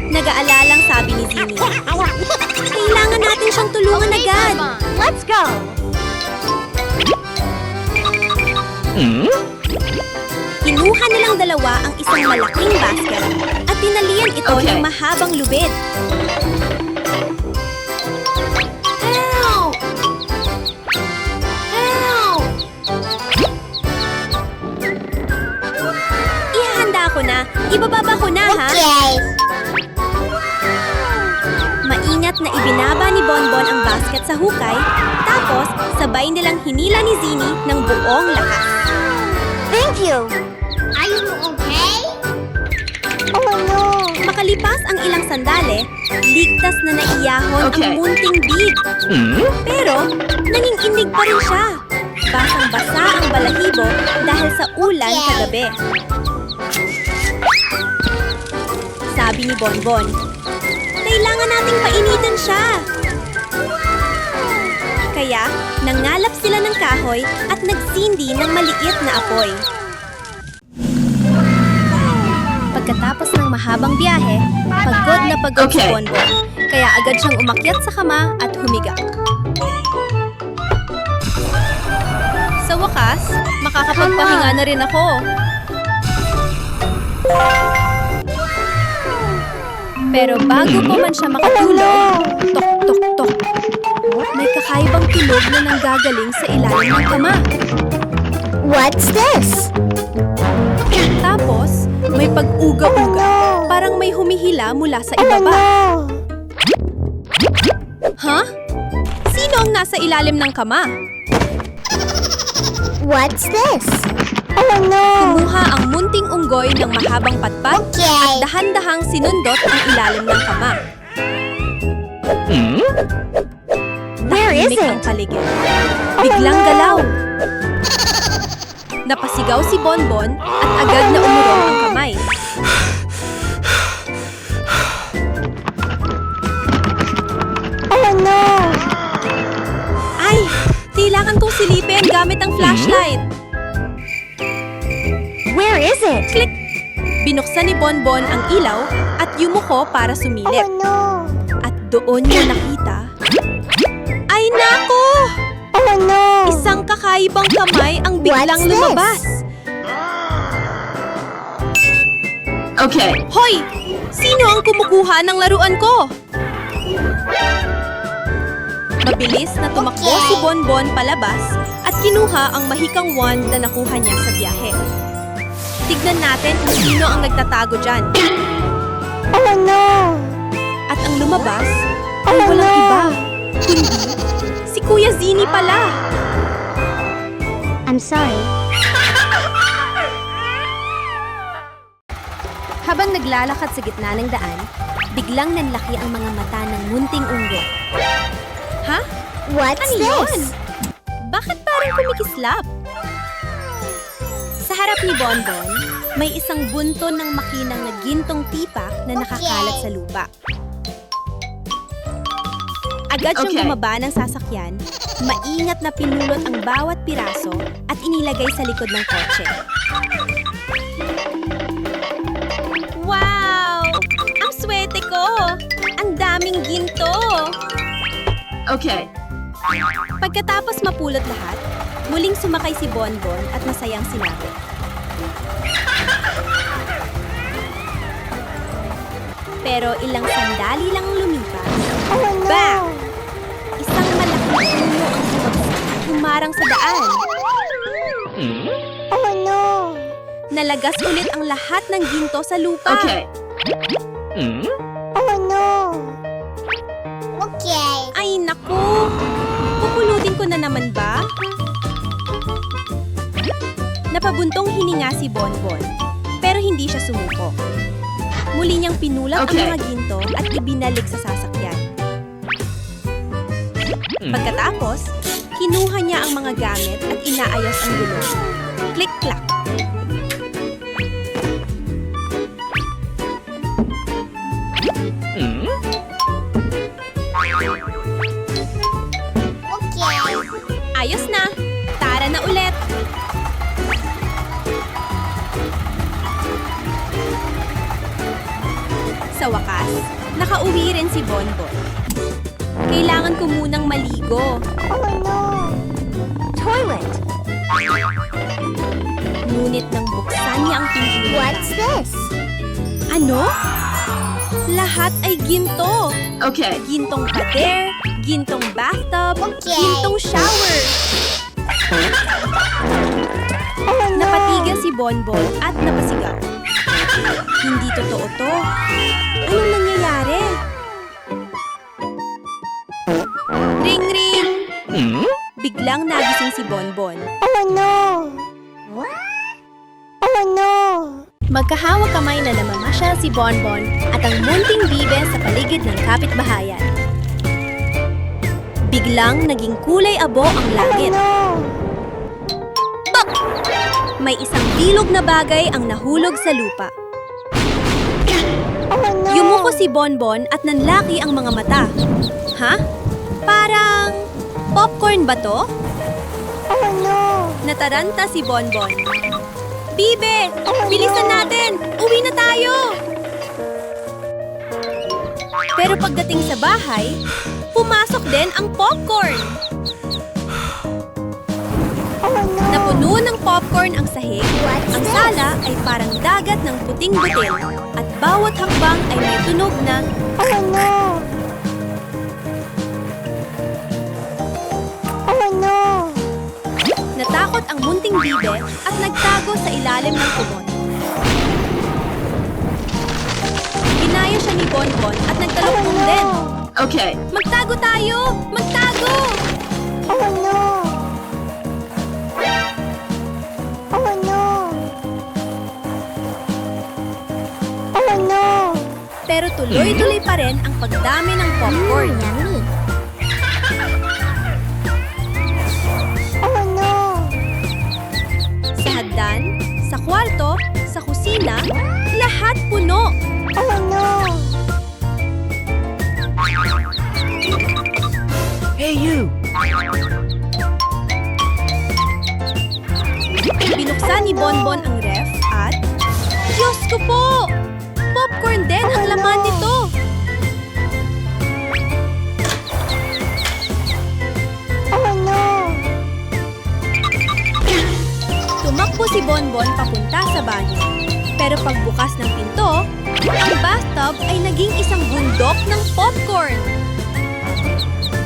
Nag-aalalang sabi ni Zini. Kailangan natin siyang tulungan agad. Let's go! Kinuha nilang dalawa ang isang malaking basket at tinalian ito Okay. ng mahabang lubid. Help! Help! Ihahanda ko na. Ibababa ko na, ha? Okay. Maingat na ibinaba ni Bonbon ang basket sa hukay, tapos sabay nilang hinila ni Zini ng buong lakas. Thank you. Are you okay? Oh no! Makalipas ang ilang sandali, ligtas na naiyahon Okay. ang munting big. Pero, nanginginig pa rin siya. Basang-basa ang balahibo dahil sa ulan kagabi. Sabi ni Bonbon, kailangan nating painitin siya. Kaya, nangalap sila ng kahoy at nagsindi ng maliit na apoy. Pagkatapos ng mahabang biyahe, pagod na pagod si Okay. Bonbon. Kaya agad siyang umakyat sa kama at humiga. Sa wakas, makakapagpahinga na rin ako. Pero bago pa man siya makatulog, tok tok tok. May kakaibang tunog na nanggagaling sa ilalim ng kama. What's this? Tapos, may pag-uga-uga. Parang may humihila mula sa ibaba. Ha? Sino ang nasa ilalim ng kama? What's this? Oh no! Kumuha ang munting unggoy ng mahabang patpat Okay. at dahan-dahang sinundot ang ilalim ng kama. Where is Tahimik ang it? paligid. Biglang galaw. Napasigaw si Bonbon at agad na umurong ang kamay. Oh no! Ay! Kailangan kong silipin gamit ang flashlight. Where is it? Click! Binuksan ni Bonbon ang ilaw at yumuko para sumilip. Oh no! At doon niya nakita... Ay nako! Oh no! Isang kakaibang kamay ang biglang What's this? lumabas. Okay. Hoy! Sino ang kumukuha ng laruan ko? Mabilis na tumakbo Okay. si Bonbon palabas at kinuha ang mahikang wand na nakuha niya sa biyahe. Tignan natin kung sino ang nagtatago dyan. Oh no! At ang lumabas ay walang iba, kundi si Kuya Zini pala. I'm sorry. Habang naglalakad sa gitna ng daan, biglang nanlaki ang mga mata ng munting unggoy. Ha? What's Ano this? yun? Bakit parang kumikislap? Sa harap ni Bonbon, may isang bunton ng makinang na gintong tipak na nakakalat sa lupa. Agad siyang Okay. bumaba ng sasakyan, maingat na pinulot ang bawat piraso at inilagay sa likod ng kotse. Wow! Ang swerte ko! Ang daming ginto! Okay. Pagkatapos mapulot lahat, muling sumakay si Bonbon at masayang sinabi. Pero ilang sandali lang lumipas. Bang! Isang malaking puno ang bumagsak at humarang sa daan. Oh no! Nalagas ulit ang lahat ng ginto sa lupa. Okay. Oh no! Okay. Ay, naku! Pupulutin ko na naman ba? Napabuntong hininga si Bonbon, pero hindi siya sumuko. Muli niyang pinulat Okay. ang mga ginto at ibinalik sa sasakyan. Pagkatapos, kinuha niya ang mga gamit at inaayos ang gulong. Click-clack! Okay. Ayos na! Tara na ulit! Sa wakas, nakauwi rin si Bonbon. Kailangan ko munang maligo. Oh no! Toilet! Ngunit nang buksan niya ang pintuan. What's this? Ano? Lahat ay ginto. Okay. Gintong pader, gintong bathtub, Okay. gintong shower. Oh no! Napatigas si Bonbon at napasigaw. Hindi totoo to. Anong nangyayari? Ring ring! Biglang nagising si Bonbon. Oh no! What? Oh no! Magkahawak kamay na namamasyal si Bonbon at ang munting bibe sa paligid ng kapitbahayan. Biglang naging kulay abo ang langit. No! May isang bilog na bagay ang nahulog sa lupa. Oh no! Yumuko si Bonbon at nanlaki ang mga mata. Ha? Parang popcorn ba to? Oh no! Nataranta si Bonbon. Bibe! Bilisan natin! Uwi na tayo! Pero pagdating sa bahay, pumasok din ang popcorn. Oh no! Napuno ng popcorn ang sahig. What's Ang this? sala ay parang dagat ng puting butil at bawat hakbang ay may tunog na Oh no! Oh no! natakot ang munting bibe at nagtago sa ilalim ng kumot. Ginaya siya ni Bonbon at nagtalukbong din. Okay. Magtago tayo! Magtago! Oh no! Oh no! Oh no! Pero tuloy-tuloy pa rin ang pagdami ng popcorn. Yummy! Oh no! Sa hagdan, sa kwarto, sa kusina, lahat puno. Oh no! Hey, you! Binuksan ni Bonbon ang ref at... Diyos ko po! Popcorn din ang laman nito! Oh no! Tumakbo si Bonbon papunta sa banyo. Pero pagbukas ng pinto, ang bathtub ay naging isang bundok ng popcorn.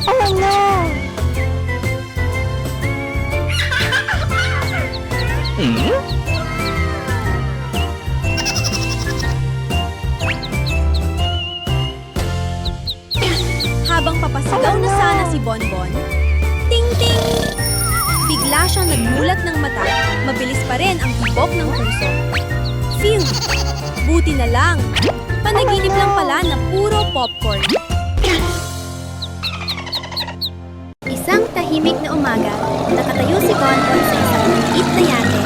Oh no! Habang papasigaw na sana si Bonbon, ting-ting! Bigla siyang nagmulat ng mata, mabilis pa rin ang tibok ng puso. Phew! Buti na lang! Panaginip lang pala na puro popcorn. Isang tahimik na umaga, nakatayo si Bonbon sa isang maliit na yate,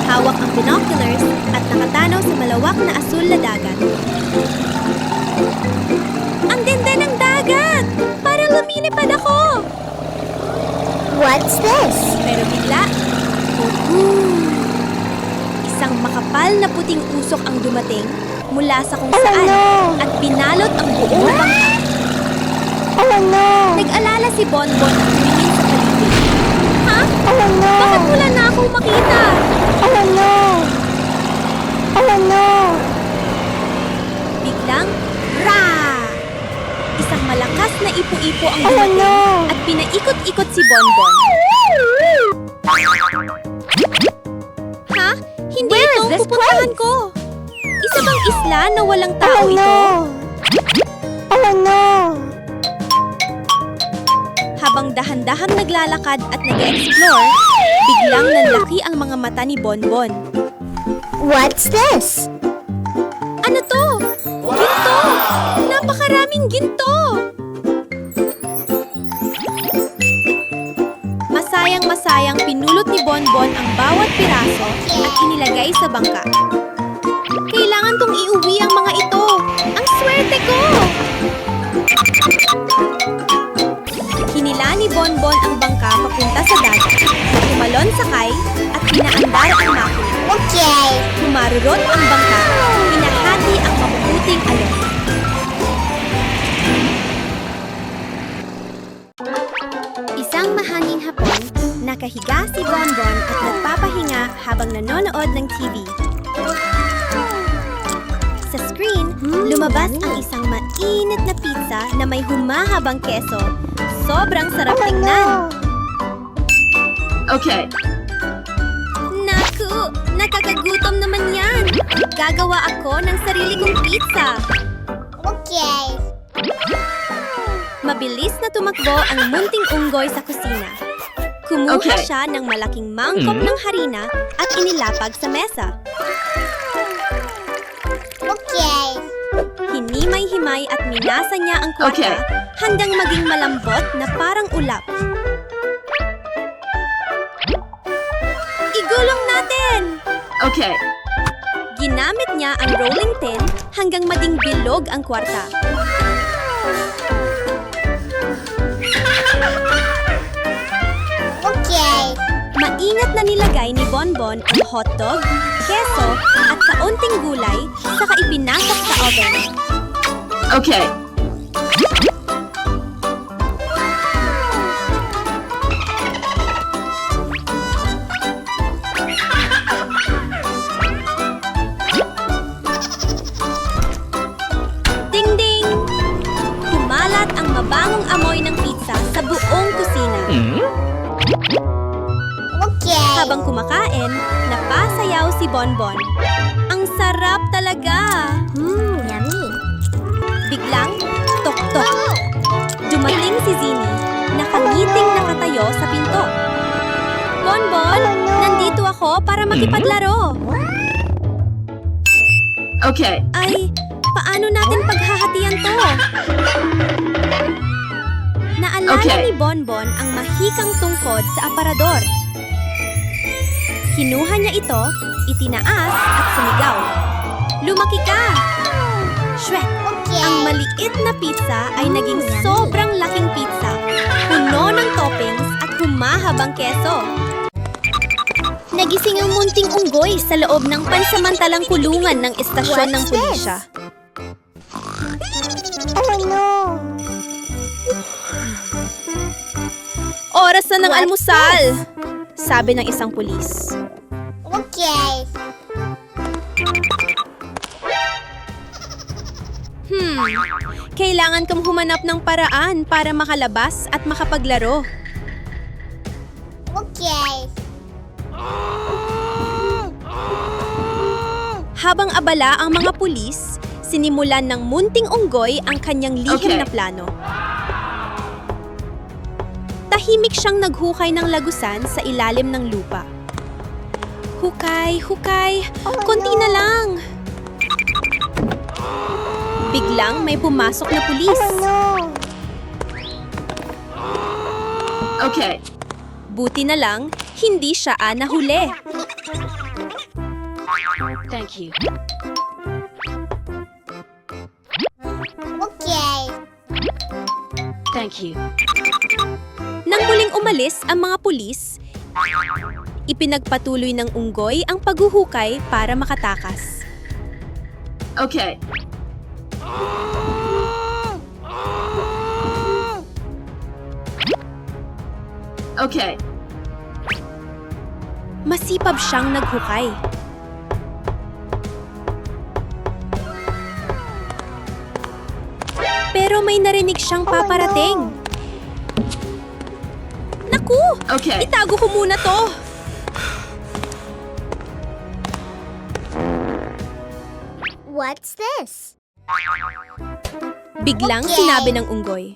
hawak ang binoculars at nakatanaw sa malawak na asul na dagat. Ang ganda ng dagat! Parang lumilipad ako! What's this? Pero bigla, isang makapal na puting usok ang dumating mula sa kung saan no! at binalot ang buong bangka. Nag-alala si Bonbon at tumingin sa paligid. Ha? Bakit wala na akong makita? Biglang, ra! Isang malakas na ipo-ipo ang dumating at pinaikot-ikot si Bonbon. Ha? Hindi ito ang pupuntahan ko. Isa bang isla na walang tao ito? Habang dahan-dahang naglalakad at nag-explore, biglang nanlaki ang mga mata ni Bonbon. What's this? Ano to? Ginto! Napakaraming ginto! Masayang-masayang pinulot ni Bonbon ang bawat piraso at inilagay sa bangka. Kailangan kong iuwi ang mga ito! Ang swerte ko! Hinila ni Bonbon ang bangka papunta sa dagat. Tumalon sakay at pinaandar ang makina. Okay. Humarurot ang bangka, hinahati ang mabubuting alon. Isang mahanging hapon, nakahiga si Bonbon at nagpapahinga habang nanonood ng TV. Sa screen, lumabas ang isang mainit na pizza na may humahabang keso. Sobrang sarap tingnan. Okay. Naku! Nakakagutom naman yan! Gagawa ako ng sarili kong pizza! Okay. Mabilis na tumakbo ang munting unggoy sa kusina. Kumuha Okay. siya ng malaking mangkok ng harina at inilapag sa mesa. Okay. Hinimay-himay at minasa niya ang kwarta Okay. hanggang maging malambot na parang ulap. Igulong natin! Okay. Ginamit niya ang rolling pin hanggang maging bilog ang kwarta. Okay. Maingat na nilagay ni Bonbon ang hotdog, keso at kaunting gulay saka ipinasok sa oven. Okay. Ding-ding! Kumalat ang mabangong amoy ng pizza sa buong kusina. Okay. Habang kumakain, napasayaw si Bonbon. Ang sarap talaga! Yummy. Biglang, tok-tok. Dumating si Zini, nakangiting nakatayo sa pinto. Bonbon, nandito ako para makipaglaro. Okay. Ay, paano natin paghahatian to? Naalala Okay. ni Bonbon ang mahikang tungkod sa aparador. Kinuha niya ito, itinaas at sumigaw. Lumaki ka! Shwek! Okay. Ang maliit na pizza ay naging sobrang laking pizza, puno ng toppings at humahabang keso. Nagising ang munting unggoy sa loob ng pansamantalang kulungan ng estasyon ng pulisya. Oh no. Oras na ng almusal! Sabi ng isang pulis. Okay. Kailangan kang humanap ng paraan para makalabas at makapaglaro. Okay. Habang abala ang mga pulis, sinimulan ng munting unggoy ang kanyang lihim Okay. na plano. Tahimik siyang naghukay ng lagusan sa ilalim ng lupa. Hukay, hukay, konti na lang. Biglang may pumasok na pulis. No. Okay. Buti na lang, hindi siya nahuli. Thank you. Okay. Thank you. Nang muling umalis ang mga pulis, ipinagpatuloy ng unggoy ang paghuhukay para makatakas. Okay. Okay. Masipag siyang naghukay. Pero may narinig siyang paparating. Naku! Okay. Itago ko muna to. What's this? Biglang Okay. sinabi ng unggoy.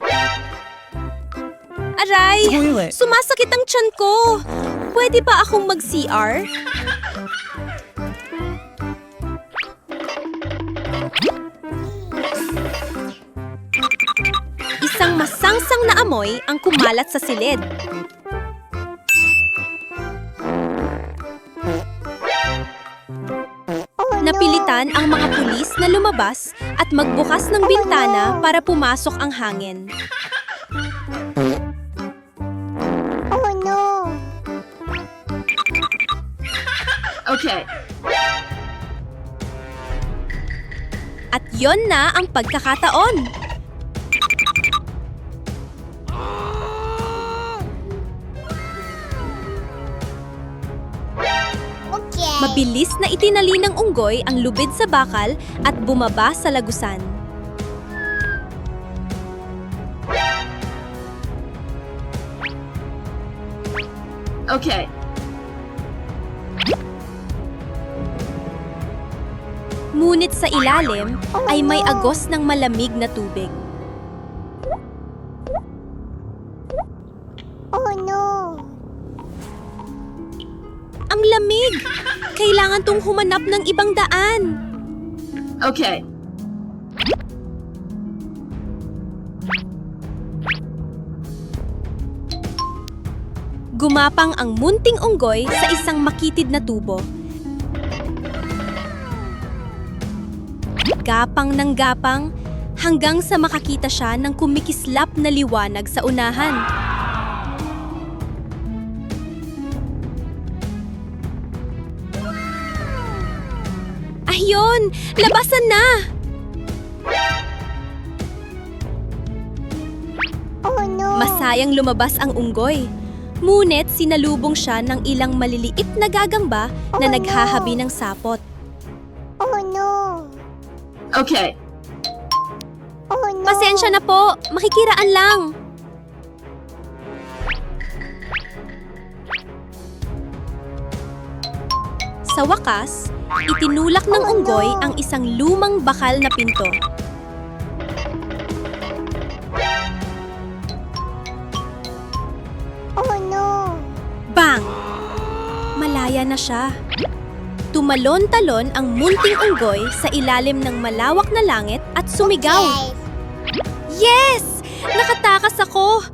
Aray! Sumasakit ang tiyan ko! Pwede ba akong mag-CR? Isang masangsang na amoy ang kumalat sa silid. Napilitan ang mga pulis na lumabas at magbukas ng bintana para pumasok ang hangin. Oh no! Okay. At yon na ang pagkakataon. Okay. Mabilis na itinali ng unggoy ang lubid sa bakal at bumaba sa lagusan. Okay. Ngunit sa ilalim ay may agos ng malamig na tubig. Oh no! Ang lamig! Kailangan tong humanap ng ibang daan. Okay. Gumapang ang munting unggoy sa isang makitid na tubo. Gapang ng gapang hanggang sa makakita siya ng kumikislap na liwanag sa unahan. Ayun! Labasan na! Oh no! Masayang lumabas ang unggoy. Ngunit sinalubong siya ng ilang maliliit na gagamba na naghahabi ng sapot. Oh no! Okay. Oh no! Pasensya na po, makikiraan lang. Sa wakas, itinulak ng unggoy ang isang lumang bakal na pinto. Oh no! Bang! Malaya na siya. Tumalon-talon ang munting unggoy sa ilalim ng malawak na langit at sumigaw. Okay. Yes! Nakatakas ako!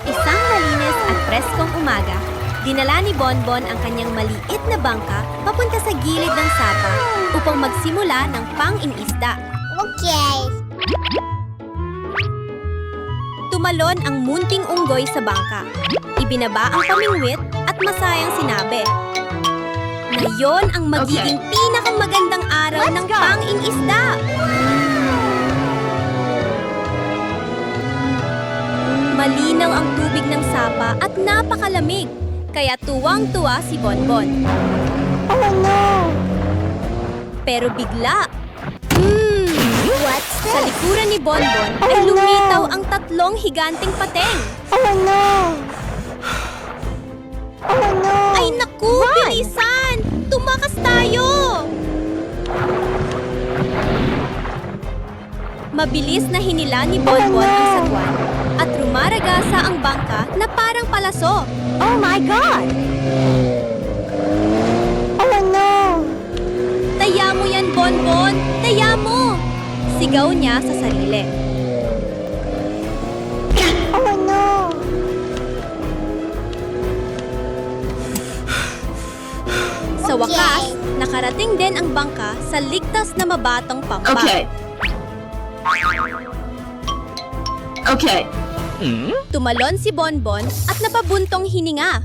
Isang malinis at preskong umaga, dinala ni Bonbon ang kanyang maliit na bangka papunta sa gilid ng sapa upang magsimula ng pang-inisda. Okay. Tumalon ang munting unggoy sa bangka. Ibinaba ang pamingwit at masayang sinabi, "Ngayon ang magiging pinakamagandang araw ng pang-inisda!" Malinaw ang tubig ng sapa at napakalamig, kaya tuwang-tuwa si Bonbon. Oh no! Pero bigla, What's sa this? likuran ni Bonbon ay lumitaw ang tatlong higanting pateng. Oh no! Oh no! Ay naku, bilisan! Tumakas tayo! Mabilis na hinila ni Bonbon ang sagwan at rumaragasa ang bangka na parang palaso. Oh my God! Oh no! Taya mo yan, Bonbon! Taya mo! Sigaw niya sa sarili. Oh no! Sa wakas, nakarating din ang bangka sa ligtas na mabatong pampa. Okay. Okay. Tumalon si Bonbon at napabuntong hininga.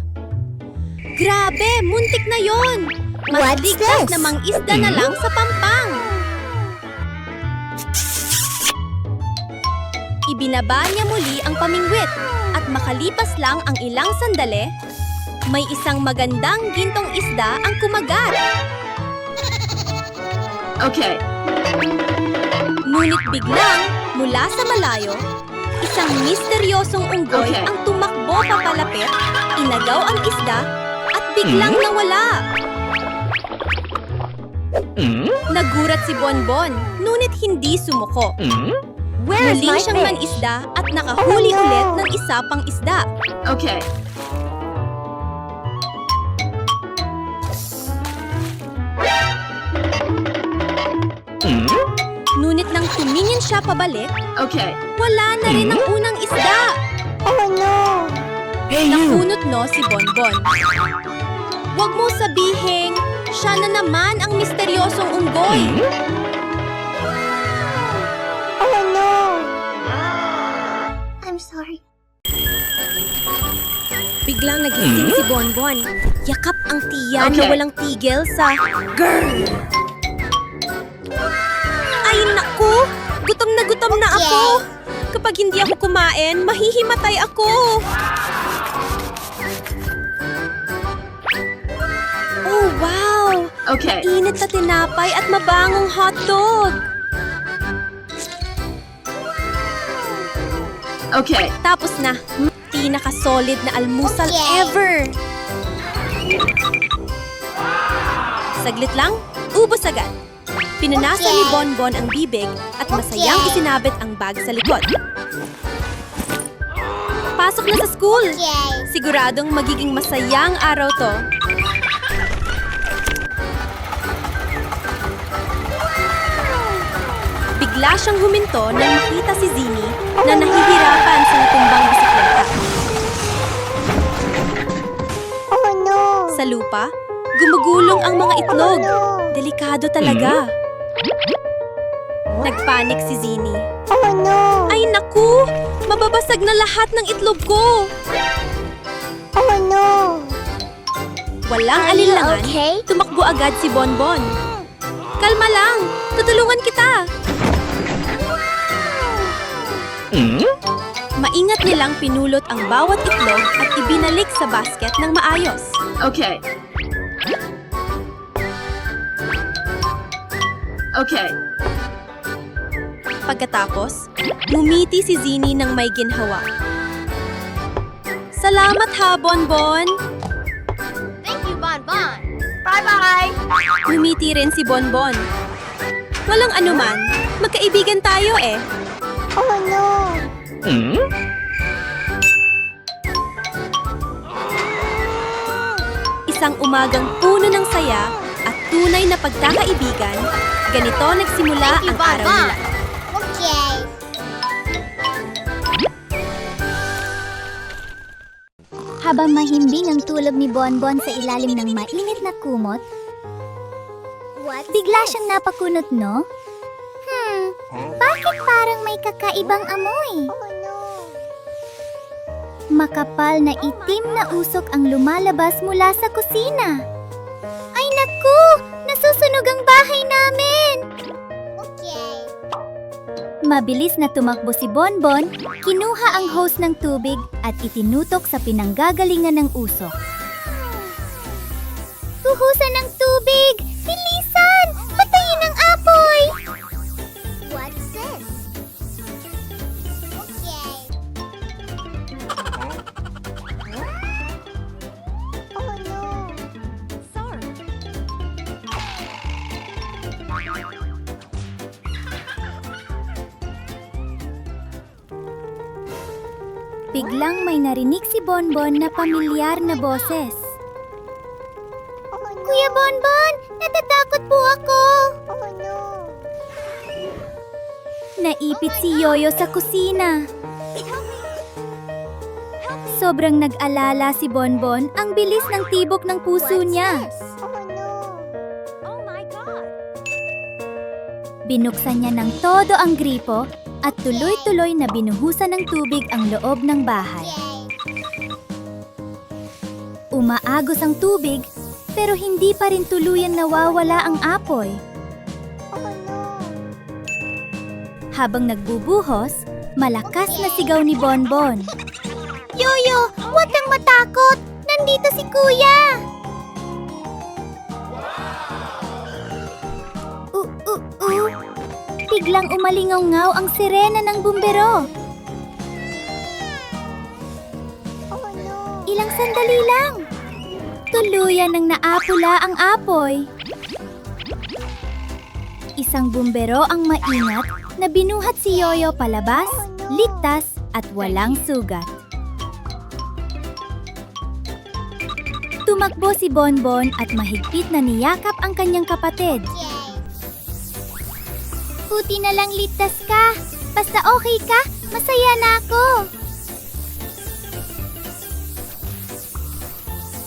Grabe, muntik na yon! Mas What's ligtas this? na mangisda na lang sa pampang. Ibinaba niya muli ang pamingwit at makalipas lang ang ilang sandali, may isang magandang gintong isda ang kumagat. Okay. Ngunit biglang, mula sa malayo, isang misteryosong unggoy Okay. ang tumakbo papalapit, inagaw ang isda, at biglang nawala. Nagurat si Bonbon, ngunit hindi sumuko. Muli siyang manisda at nakahuli ulit ng isa pang isda. Okay. Ngunit nang tumingin siya pabalik, Okay. wala na rin ang unang isda. Nakunot no si Bonbon. Huwag mo sabihing, siya na naman ang misteryosong unggoy. I'm sorry. Biglang nagising si Bonbon. Yakap ang tiyan na Okay. walang tigil sa girl. Ay naku! Gutom na ako! Kapag hindi ako kumain, mahihimatay ako! Oh wow! Okay. Init na tinapay at mabangong hotdog! Okay. Tapos na, pinaka-solid na almusal Okay. ever! Saglit lang, ubos agad. Pinunasan ni Bonbon ang bibig at masayang isinabit ang bag sa likod. Pasok na sa school! Siguradong magiging masayang araw to. Bigla siyang huminto nang makita si Zini na nahihirapan sa natumbang bisikleta. Oh no! Sa lupa, gumugulong ang mga itlog. Delikado talaga. Nagpanik si Zini. Oh no! Ay naku! Mababasag na lahat ng itlog ko! Oh no! Walang Are you alinlangan, okay? tumakbo agad si Bonbon. Kalma lang! Tutulungan kita! Maingat nilang pinulot ang bawat itlog at ibinalik sa basket ng maayos. Okay. Okay. Pagkatapos, ngumiti si Zini ng may ginhawa. Salamat ha, Bonbon! Thank you, Bonbon! Bye-bye! Ngumiti rin si Bonbon. Walang anuman, magkaibigan tayo eh. Oh no! Isang umagang puno ng saya at tunay na pagkakaibigan, ganito nagsimula Thank you, ang araw nila. Okay. Habang mahimbing ang tulog ni Bonbon sa ilalim ng mainit na kumot, bigla siyang napakunot, no? Bakit parang may kakaibang amoy? Makapal na itim na usok ang lumalabas mula sa kusina. Ay naku! Nasusunog ang bahay namin! Mabilis na tumakbo si Bonbon, kinuha ang hose ng tubig at itinutok sa pinanggagalingan ng usok. Tuhusan ng tubig! Bilisan! Patayin ang apoy! What's this? Okay. Oh no! Sorry. Biglang may narinig si Bonbon na pamilyar na boses. Kuya Bonbon, natatakot po ako. Naipit si Yoyo sa kusina. Sobrang nag-alala si Bonbon, ang bilis ng tibok ng puso niya. Binuksan niya ng todo ang gripo at tuloy-tuloy na binuhusan ng tubig ang loob ng bahay. Umaagos ang tubig, pero hindi pa rin tuluyang nawawala ang apoy. Habang nagbubuhos, malakas na sigaw ni Bonbon. Yoyo, huwag kang matakot! Nandito si Kuya! Biglang umalingaw-ngaw ang sirena ng bumbero. Ilang sandali lang. Tuluyan ng naapula ang apoy. Isang bumbero ang maingat na binuhat si Yoyo palabas, ligtas at walang sugat. Tumakbo si Bonbon at mahigpit na niyakap ang kanyang kapatid. Buti na lang ligtas ka. Basta okay ka, masaya na ako.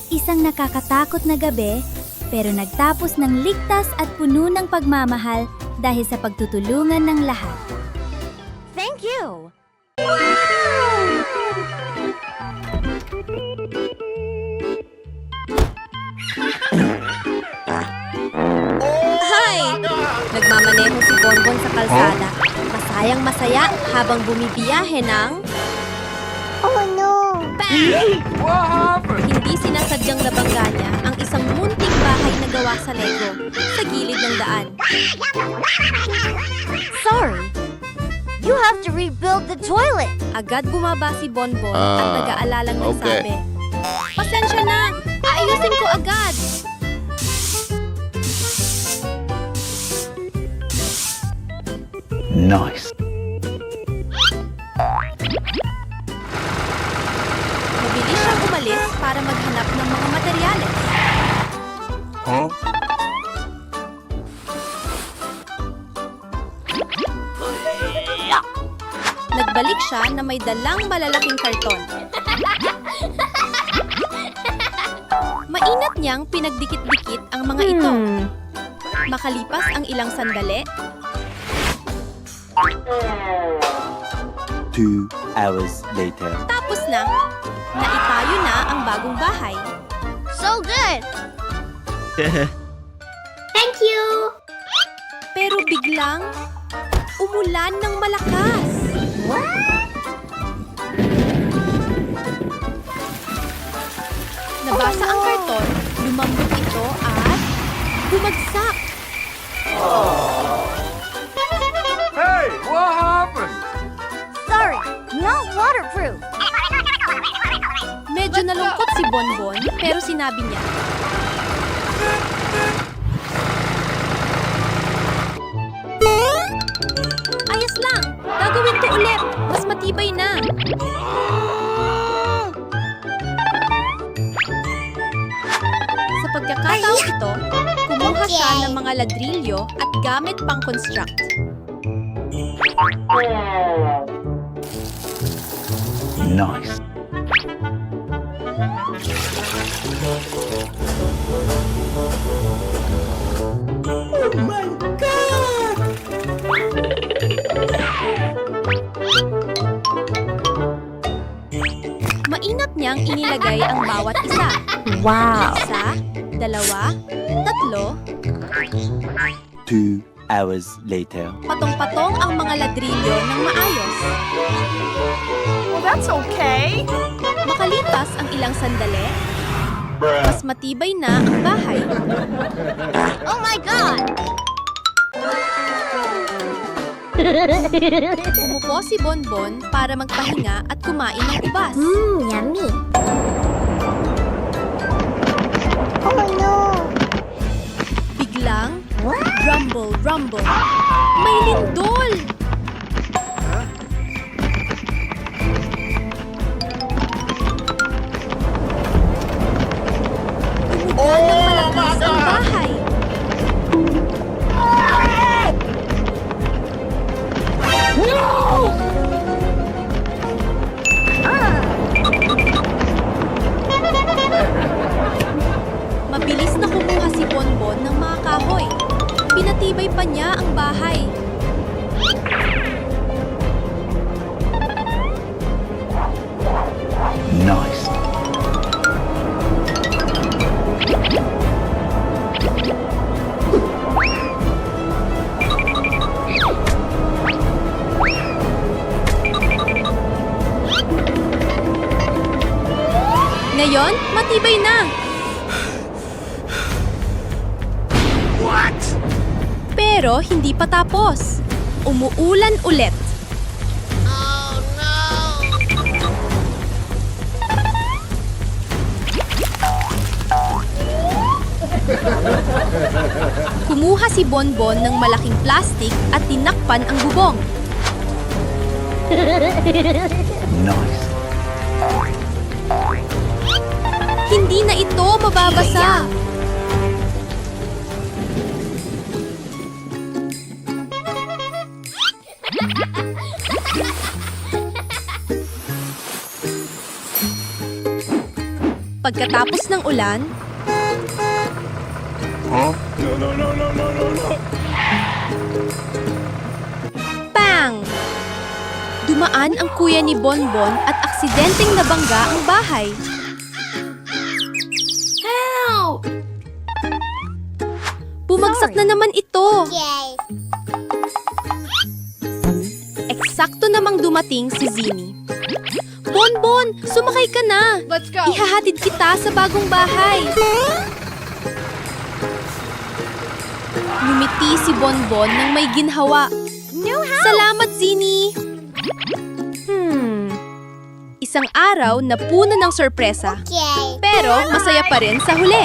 Isang nakakatakot na gabi, pero nagtapos ng ligtas at puno ng pagmamahal dahil sa pagtutulungan ng lahat. Thank you! Hi! Nagmamaneho si Bonbon sa kalsada. Masayang masaya habang bumibiyahe ng... Oh no! Bang! Hindi sinasadyang nabangga niya ang isang munting bahay na gawa sa Lego sa gilid ng daan. Sorry. You have to rebuild the toilet. Agad bumaba si Bonbon at nag-aalalang okay. nagsabi, "Pasensya na! Aayusin ko agad!" Nice. Mabilis siyang umalis para maghanap ng mga materyales. Huh? Nagbalik siya na may dalang malalaking karton. Mainat niyang pinagdikit-dikit ang mga ito. Makalipas ang ilang sandali, 2 hours later. tapos na, naitayo na ang bagong bahay. So good. Thank you! Pero biglang, umulan ng malakas. Nabasa ang karton, lumambot ito at bumagsak. Hey, what happened? Sorry. Not waterproof. Medyo nalungkot si Bonbon pero sinabi niya, "Ayos lang, gagawin ko ulit, mas matibay na." Sa pagkakataong ito, kumuha siya ng mga ladrilyo at gamit pang construct. Nice. Mainat niyang inilagay ang bawat isa. Wow. Isa, dalawa, tatlo, 2 hours later. patong-patong ang mga ladrilyo ng maayos. Well, that's okay. Makalipas ang ilang sandali, mas matibay na ang bahay. Oh my God. Umupo si Bonbon para magpahinga at kumain ng ubas. Yummy! Oh no! Biglang, rumble, rumble. May lindol! Umugan ng malakas ang bahay. Mabilis na kumuha si Bonbon ng mga kahoy. Pinatibay pa niya ang bahay. Nice. Pero hindi pa tapos. Umuulan ulit. Kumuha si Bonbon ng malaking plastik at tinakpan ang bubong. Nice. Hindi na ito mababasa. Pagkatapos ng ulan, Huh? bang! Dumaan ang kuya ni Bonbon at aksidenteng nabangga ang bahay. Help! Bumagsak na naman ito. Yay! Eksakto namang dumating si Zini. Bonbon, sumakay ka na. Let's go. Ihahatid kita sa bagong bahay. Ngumiti si Bonbon nang may ginhawa. Salamat, Zini! Isang araw na puno ng sorpresa. Yay! Pero masaya pa rin sa huli.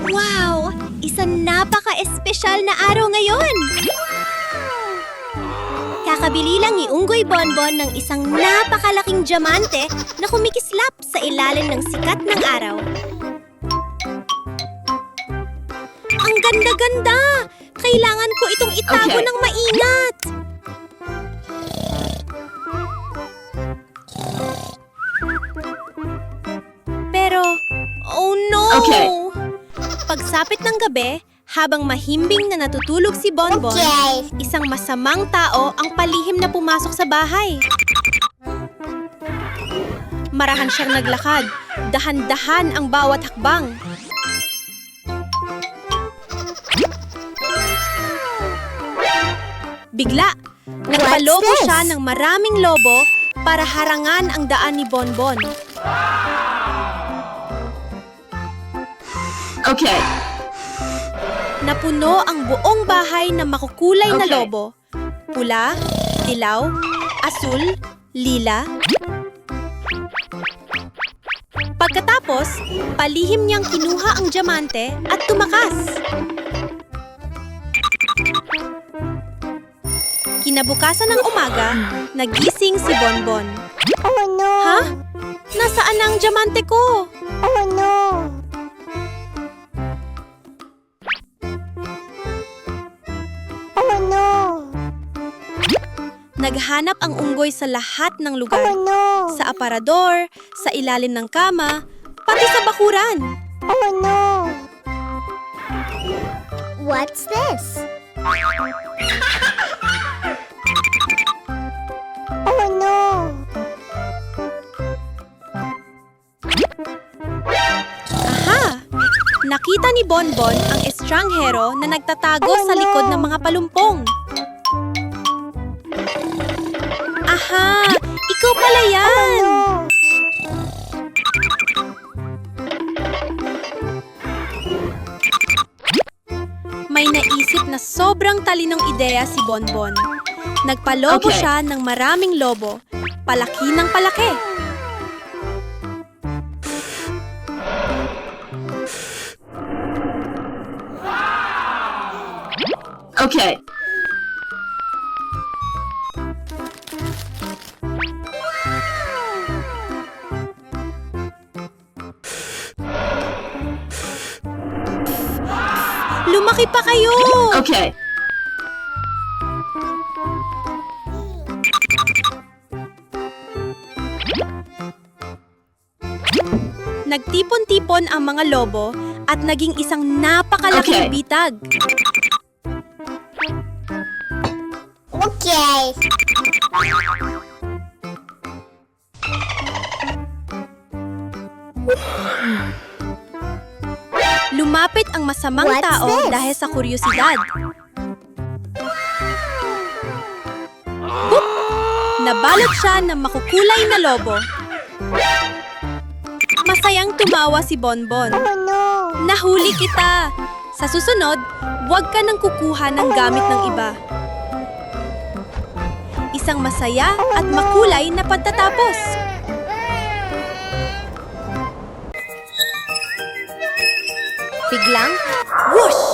Wow! Isang napaka-espesyal na araw ngayon! Kakabili lang ni Unggoy Bonbon ng isang napakalaking diamante na kumikislap sa ilalim ng sikat ng araw. Ang ganda-ganda! Kailangan ko itong itago ng maingat! Pero, oh no! Pagsapit ng gabi, habang mahimbing na natutulog si Bonbon, Okay. isang masamang tao ang palihim na pumasok sa bahay. Marahan siyang naglakad, dahan-dahan ang bawat hakbang. Bigla, nagpalobo this? siya ng maraming lobo para harangan ang daan ni Bonbon. Okay. Napuno ang buong bahay ng makukulay na Okay. lobo. Pula, dilaw, asul, lila. Pagkatapos, palihim niyang kinuha ang diamante at tumakas. Kinabukasan ng umaga, nagising si Bonbon. Oh no! Ha? Nasaan na ang diamante ko? Oh no! Oh no! Naghanap ang unggoy sa lahat ng lugar. Oh no! Sa aparador, sa ilalim ng kama, pati sa bakuran. Oh no! What's this? Oh no! Aha! Nakita ni Bonbon ang estranghero na nagtatago sa likod ng mga palumpong. Aha! Ikaw pala yan! No! May naisip na sobrang talinong ideya si Bonbon. Nagpalobo Okay. siya ng maraming lobo. Palaki ng palaki. Okay. Lumaki pa kayo! Okay. Nagtipon-tipon ang mga lobo at naging isang napakalaking Okay. bitag. Okay. Lumapit ang masamang What's tao this? dahil sa kuryosidad. Boop! Nabalot siya ng makukulay na lobo. Masayang tumawa si Bonbon. Oh no! Nahuli kita! Sa susunod, huwag ka nang kukuha ng gamit ng iba. Isang masaya at makulay na pagtatapos. Biglang, whoosh!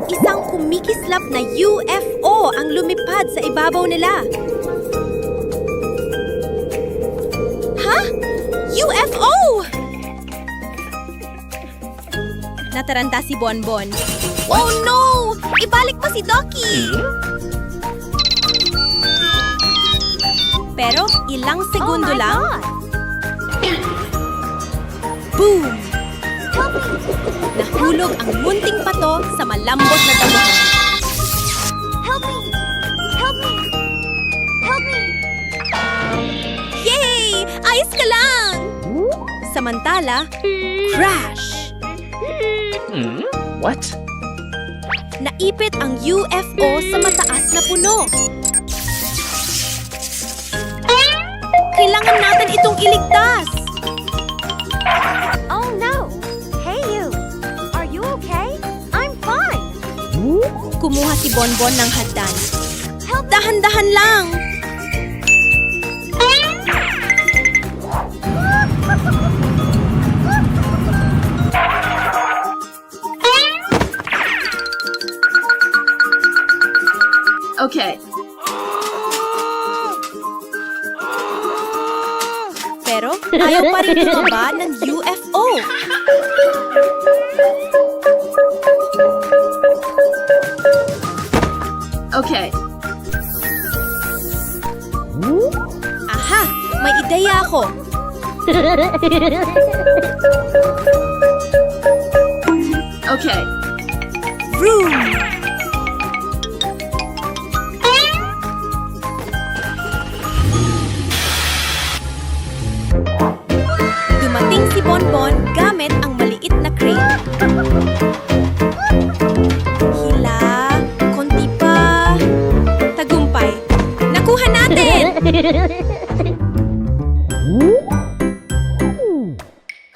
Isang kumikislap na UFO ang lumipad sa ibabaw nila. Ha? UFO! Nataranta si Bonbon. Oh no! Ibalik pa si Doki! Pero ilang segundo lang. Boom! Nahulog ang munting pato sa malambot na damuhan. Help me! Help me! Help me! Yay! Ayos ka lang! Samantala, crash! What? Naipit ang UFO sa mataas na puno. Kailangan natin itong iligtas! Oh no! Hey you! Are you okay? I'm fine! Kumuha si Bonbon ng hagdan. Dahan-dahan lang! Okay. Pero ayaw pa rin tumaba ng UFO. Okay. Aha! May ideya ako. Okay. Vroom! Dumating si Bonbon gamit ang maliit na crane. Hila, konti pa. Tagumpay. Nakuha natin!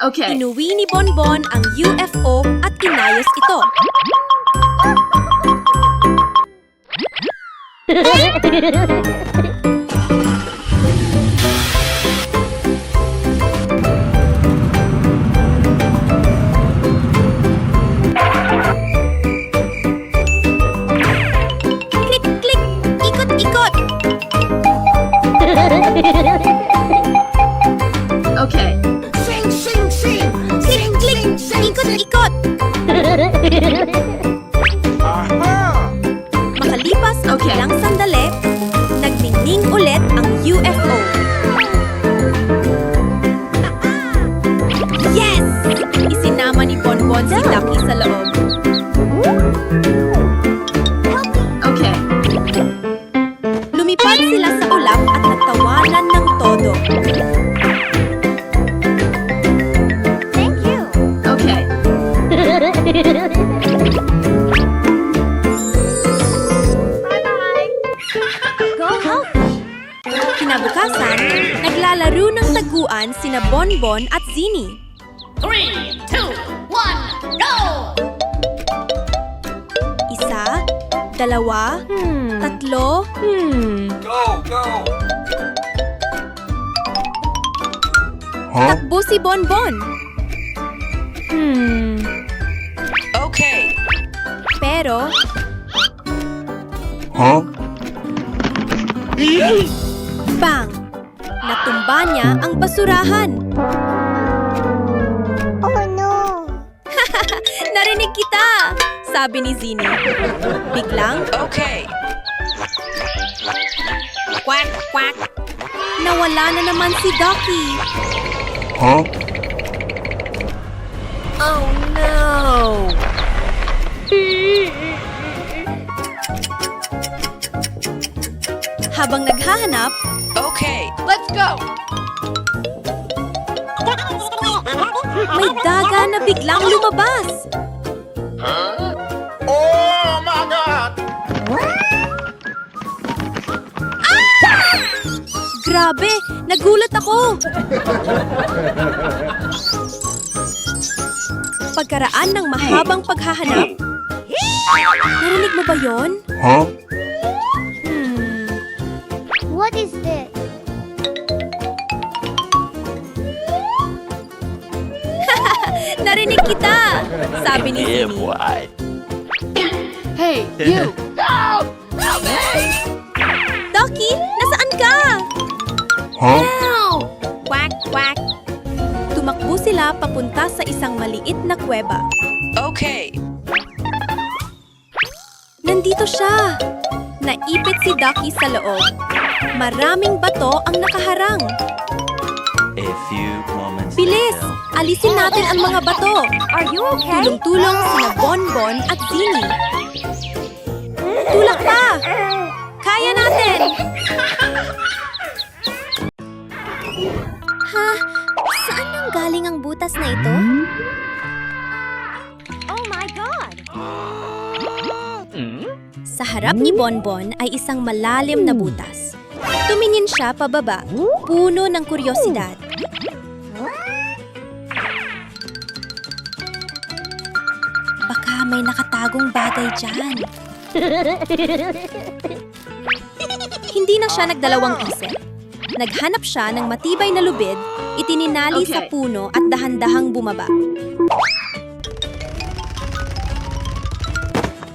Okay. Inuwi ni Bonbon ang UFO at inayos ito. Klik, klik! Ikot-ikot! Okay. Klik, klik! Ikot-ikot! Makalipas ang Okay. ilang sandali, nagningning ulit ang UFO. Yes! Isinama ni Bonbon si Ducky sa loob. Okay. Lumipad sila sa ulap at nagtawanan ng todo. Thank you! Okay. Go help! Kinabukasan, naglalaro ng taguan sina Bonbon at Zini. 3, 2, 1, go! Isa, dalawa, tatlo, Go, go! takbo si Bonbon. Okay. Pero, bang! Natumba niya ang basurahan. Oh no! Narinig kita! Sabi ni Zini. Biglang, Okay. quack, quack. Nawala na naman si Ducky. Oh no! Habang naghahanap, Okay. Let's go! may daga na biglang lumabas. Oh my God! Grabe! Nagulat ako! Pagkaraan ng mahabang paghahanap, narinig mo ba yon? Huh? What is this? Narinig kita! Sabi ni Yeah, Simi. boy. Hey, you! Ducky, nasaan ka? Huh? Quack, quack. Tumakbo sila papunta sa isang maliit na kuweba. Okay. Nandito siya! Naipit si Ducky sa loob. Maraming bato ang nakaharang. A few moments Bilis! later. Alisin natin ang mga bato. Are you okay? Tulong-tulong sina Bonbon at Zini. Tulak pa! Kaya natin! Ha? Saan nang galing ang butas na ito? Oh my God! Sa harap ni Bonbon ay isang malalim na butas. Tumingin siya pababa, puno ng kuryosidad. Baka may nakatagong bagay dyan. Hindi na siya nagdalawang isip. Naghanap siya ng matibay na lubid, itininali sa Okay. puno at dahan-dahang bumaba.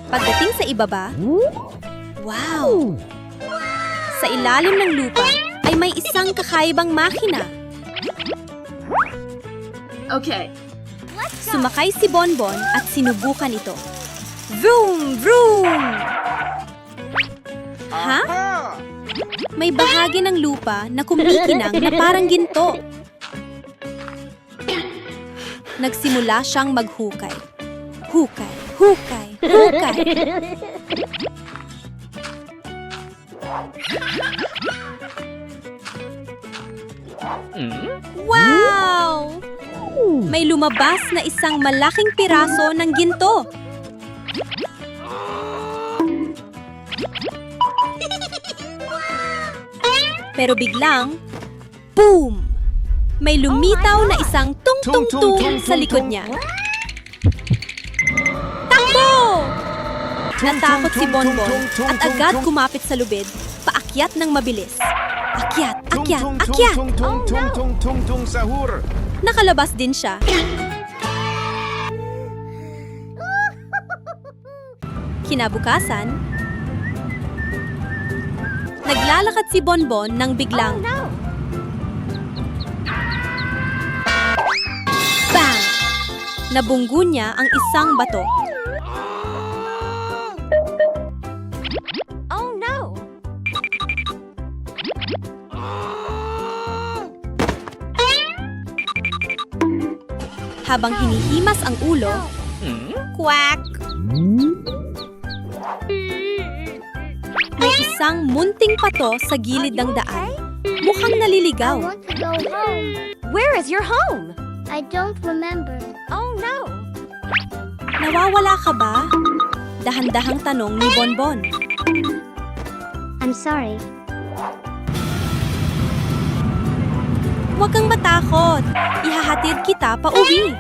Pagdating sa ibaba, wow! Sa ilalim ng lupa ay may isang kakaibang makina. Okay. Sumakay si Bonbon at sinubukan ito. Vroom! Vroom! Ha? May bahagi ng lupa na kumikinang na parang ginto. Nagsimula siyang maghukay. Hukay, hukay, hukay. Wow! May lumabas na isang malaking piraso ng ginto. Pero biglang, boom! May lumitaw na isang tung-tung-tung sa likod niya. Takbo! Natakot si Bonbon at agad kumapit sa lubid, paakyat ng mabilis. Akyat, akyat, akyat! Tung sahur. Nakalabas din siya. Kinabukasan, naglalakad si Bonbon nang biglang No! bang! Nabunggo niya ang isang bato. Oh no! Habang hinihimas ang ulo, quack! May isang munting pato sa gilid ng daan. Mukhang I naliligaw. want to go home. Where is your home? I don't remember. Oh no! Nawawala ka ba? Dahan-dahang tanong ni Bonbon. I'm sorry. Huwag kang matakot. Ihahatid kita pa uwi.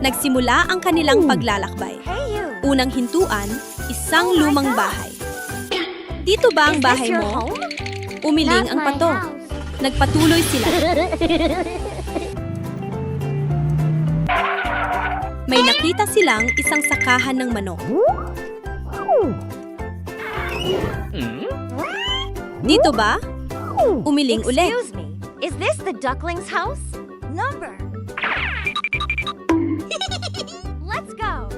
Nagsimula ang kanilang paglalakbay. Hey you! Unang hintuan, isang lumang bahay. Dito ba ang Is this bahay your mo? home? Umiling Not ang my pato. house. Nagpatuloy sila. May nakita silang isang sakahan ng manok. Dito ba? Umiling ulit. Excuse me. Is this the duckling's house? Number. Let's go.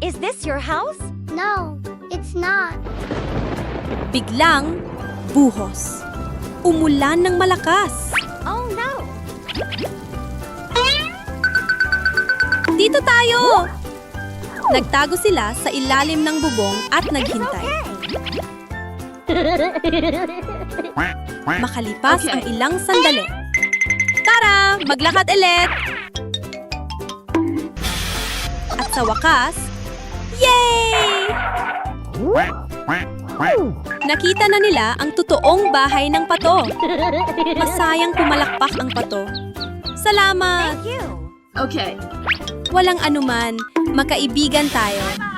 Is this your house? No, it's not. Biglang, buhos. Umulan ng malakas. Oh no! Dito tayo! Nagtago sila sa ilalim ng bubong at naghintay. Makalipas Okay. ang ilang sandali. Tara, maglakad ulit! At sa wakas, yay! Nakita na nila ang totoong bahay ng pato. Masayang pumalakpak ang pato. Salamat! You. Okay. Walang anuman, magkaibigan tayo.